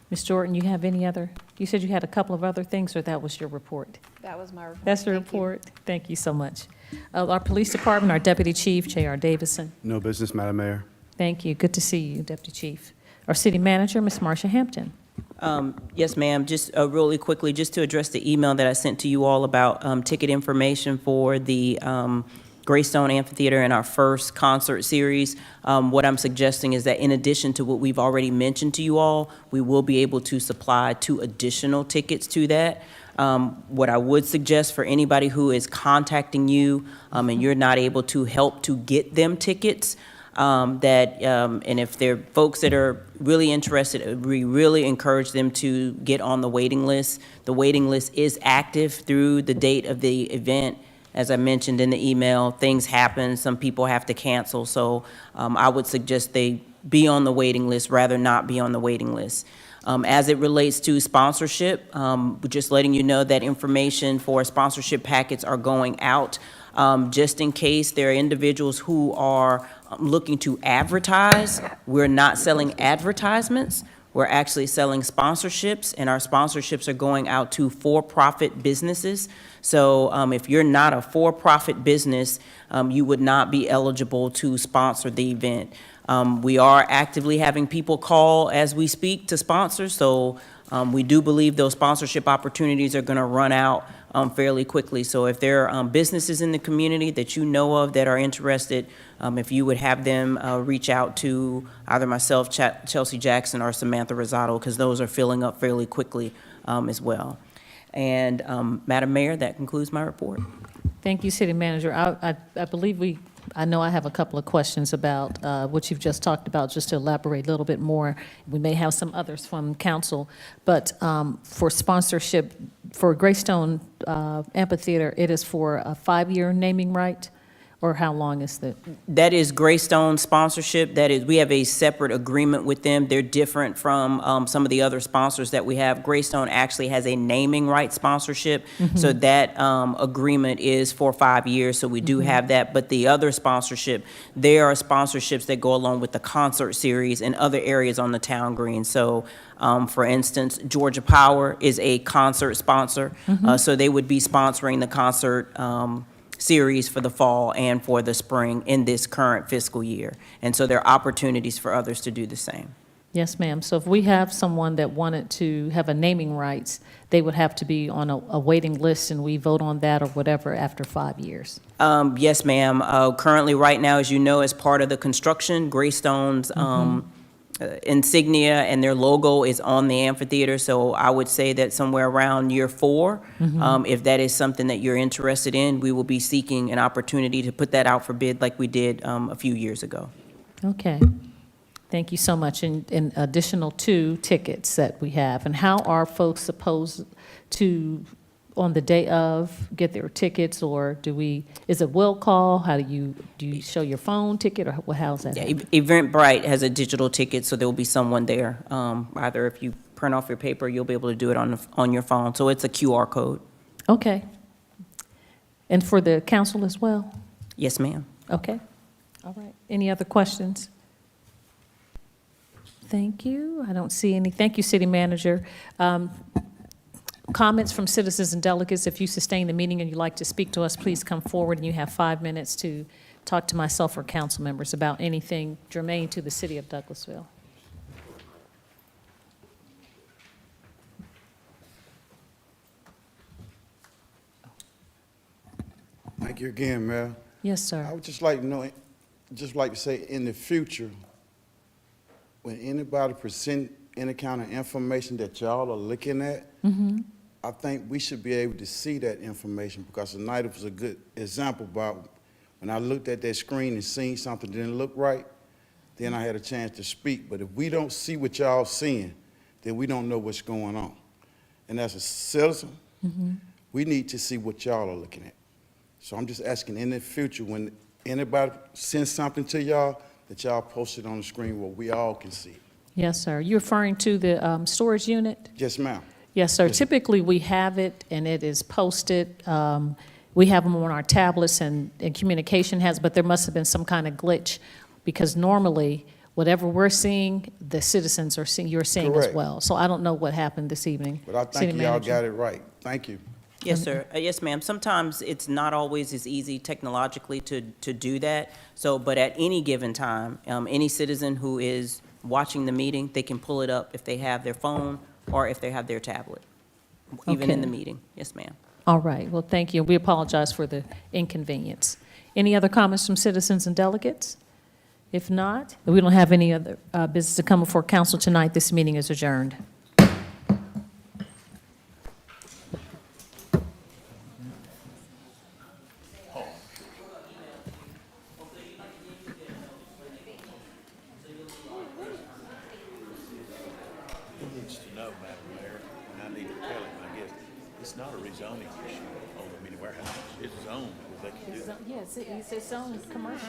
Ms. Jordan, you have any other, you said you had a couple of other things, or that was your report? That was my report. That's the report? Thank you so much. Our Police Department, our Deputy Chief, J.R. Davison. No business, Madam Mayor. Thank you. Good to see you, Deputy Chief. Our City Manager, Ms. Marsha Hampton. Yes, ma'am. Just really quickly, just to address the email that I sent to you all about ticket information for the Greystone Amphitheater in our first concert series. What I'm suggesting is that in addition to what we've already mentioned to you all, we will be able to supply 2 additional tickets to that. What I would suggest for anybody who is contacting you and you're not able to help to get them tickets, and if they're folks that are really interested, we really encourage them to get on the waiting list. The waiting list is active through the date of the event. As I mentioned in the email, things happen, some people have to cancel, so I would suggest they be on the waiting list rather not be on the waiting list. As it relates to sponsorship, just letting you know that information for sponsorship packets are going out. Just in case there are individuals who are looking to advertise, we're not selling advertisements. We're actually selling sponsorships, and our sponsorships are going out to for-profit businesses. So if you're not a for-profit business, you would not be eligible to sponsor the event. We are actively having people call as we speak to sponsors, so we do believe those sponsorship opportunities are going to run out fairly quickly. So if there are businesses in the community that you know of that are interested, if you would have them reach out to either myself, Chelsea Jackson, or Samantha Rosado, because those are filling up fairly quickly as well. And Madam Mayor, that concludes my report. Thank you, City Manager. I believe I know I have a couple of questions about what you've just talked about, just to elaborate a little bit more. We may have some others from council, but for sponsorship, for Greystone Amphitheater, it is for a 5-year naming right? Or how long is that? That is Greystone sponsorship. That is, we have a separate agreement with them. They're different from some of the other sponsors that we have. Greystone actually has a naming right sponsorship, so that agreement is for 5 years, so we do have that. But the other sponsorship, there are sponsorships that go along with the concert series and other areas on the town green. So for instance, Georgia Power is a concert sponsor, so they would be sponsoring the concert series for the fall and for the spring in this current fiscal year. And so there are opportunities for others to do the same. Yes, ma'am. So if we have someone that wanted to have a naming rights, they would have to be on a waiting list, and we vote on that or whatever after 5 years. Yes, ma'am. Currently, right now, as you know, as part of the construction, Greystone's insignia and their logo is on the amphitheater, so I would say that somewhere around year 4, if that is something that you're interested in, we will be seeking an opportunity to put that out for bid like we did a few years ago. Okay. Thank you so much. In additional 2 tickets that we have, and how are folks supposed to, on the day of, get their tickets, or is it will call? How do you show your phone ticket, or how's that? Yeah, Eventbrite has a digital ticket, so there will be someone there. Either if you print off your paper, you'll be able to do it on your phone. So it's a QR code. Okay. And for the council as well? Yes, ma'am. Okay. All right. Any other questions? Thank you. I don't see any. Thank you, City Manager. Comments from citizens and delegates. If you sustain the meeting and you'd like to speak to us, please come forward, and you have 5 minutes to talk to myself or council members about anything germane to the city of Douglasville. Thank you again, Mayor. Yes, sir. I would just like to know, just like to say, in the future, when anybody present any kind of information that y'all are looking at, I think we should be able to see that information, because tonight it was a good example about when I looked at that screen and seen something didn't look right, then I had a chance to speak. But if we don't see what y'all seeing, then we don't know what's going on. And as a citizen, we need to see what y'all are looking at. So I'm just asking, in the future, when anybody sends something to y'all, that y'all post it on the screen where we all can see it. Yes, sir. You're referring to the storage unit? Yes, ma'am. Yes, sir. Typically, we have it, and it is posted. We have them on our tablets, and communication has, but there must have been some kind of glitch, because normally, whatever we're seeing, the citizens are seeing, you're seeing as Correct. well. So I don't know what happened this evening. But I City think y'all Manager. got it right. Thank you. Yes, sir. Yes, ma'am. Sometimes it's not always as easy technologically to do that. So, but at any given time, any citizen who is watching the meeting, they can pull it up if they have their phone or if they have their tablet, even in the Okay. meeting. Yes, ma'am. All right. Well, thank you. We apologize for the inconvenience. Any other comments from citizens and delegates? If not, we don't have any other business to come before council tonight. This meeting is adjourned. He needs to know, Madam Mayor, and I need to tell him, I guess, it's not a rezoning issue on the mini warehouse. It's zoned, where they can do that. Yes, it's its own commercial.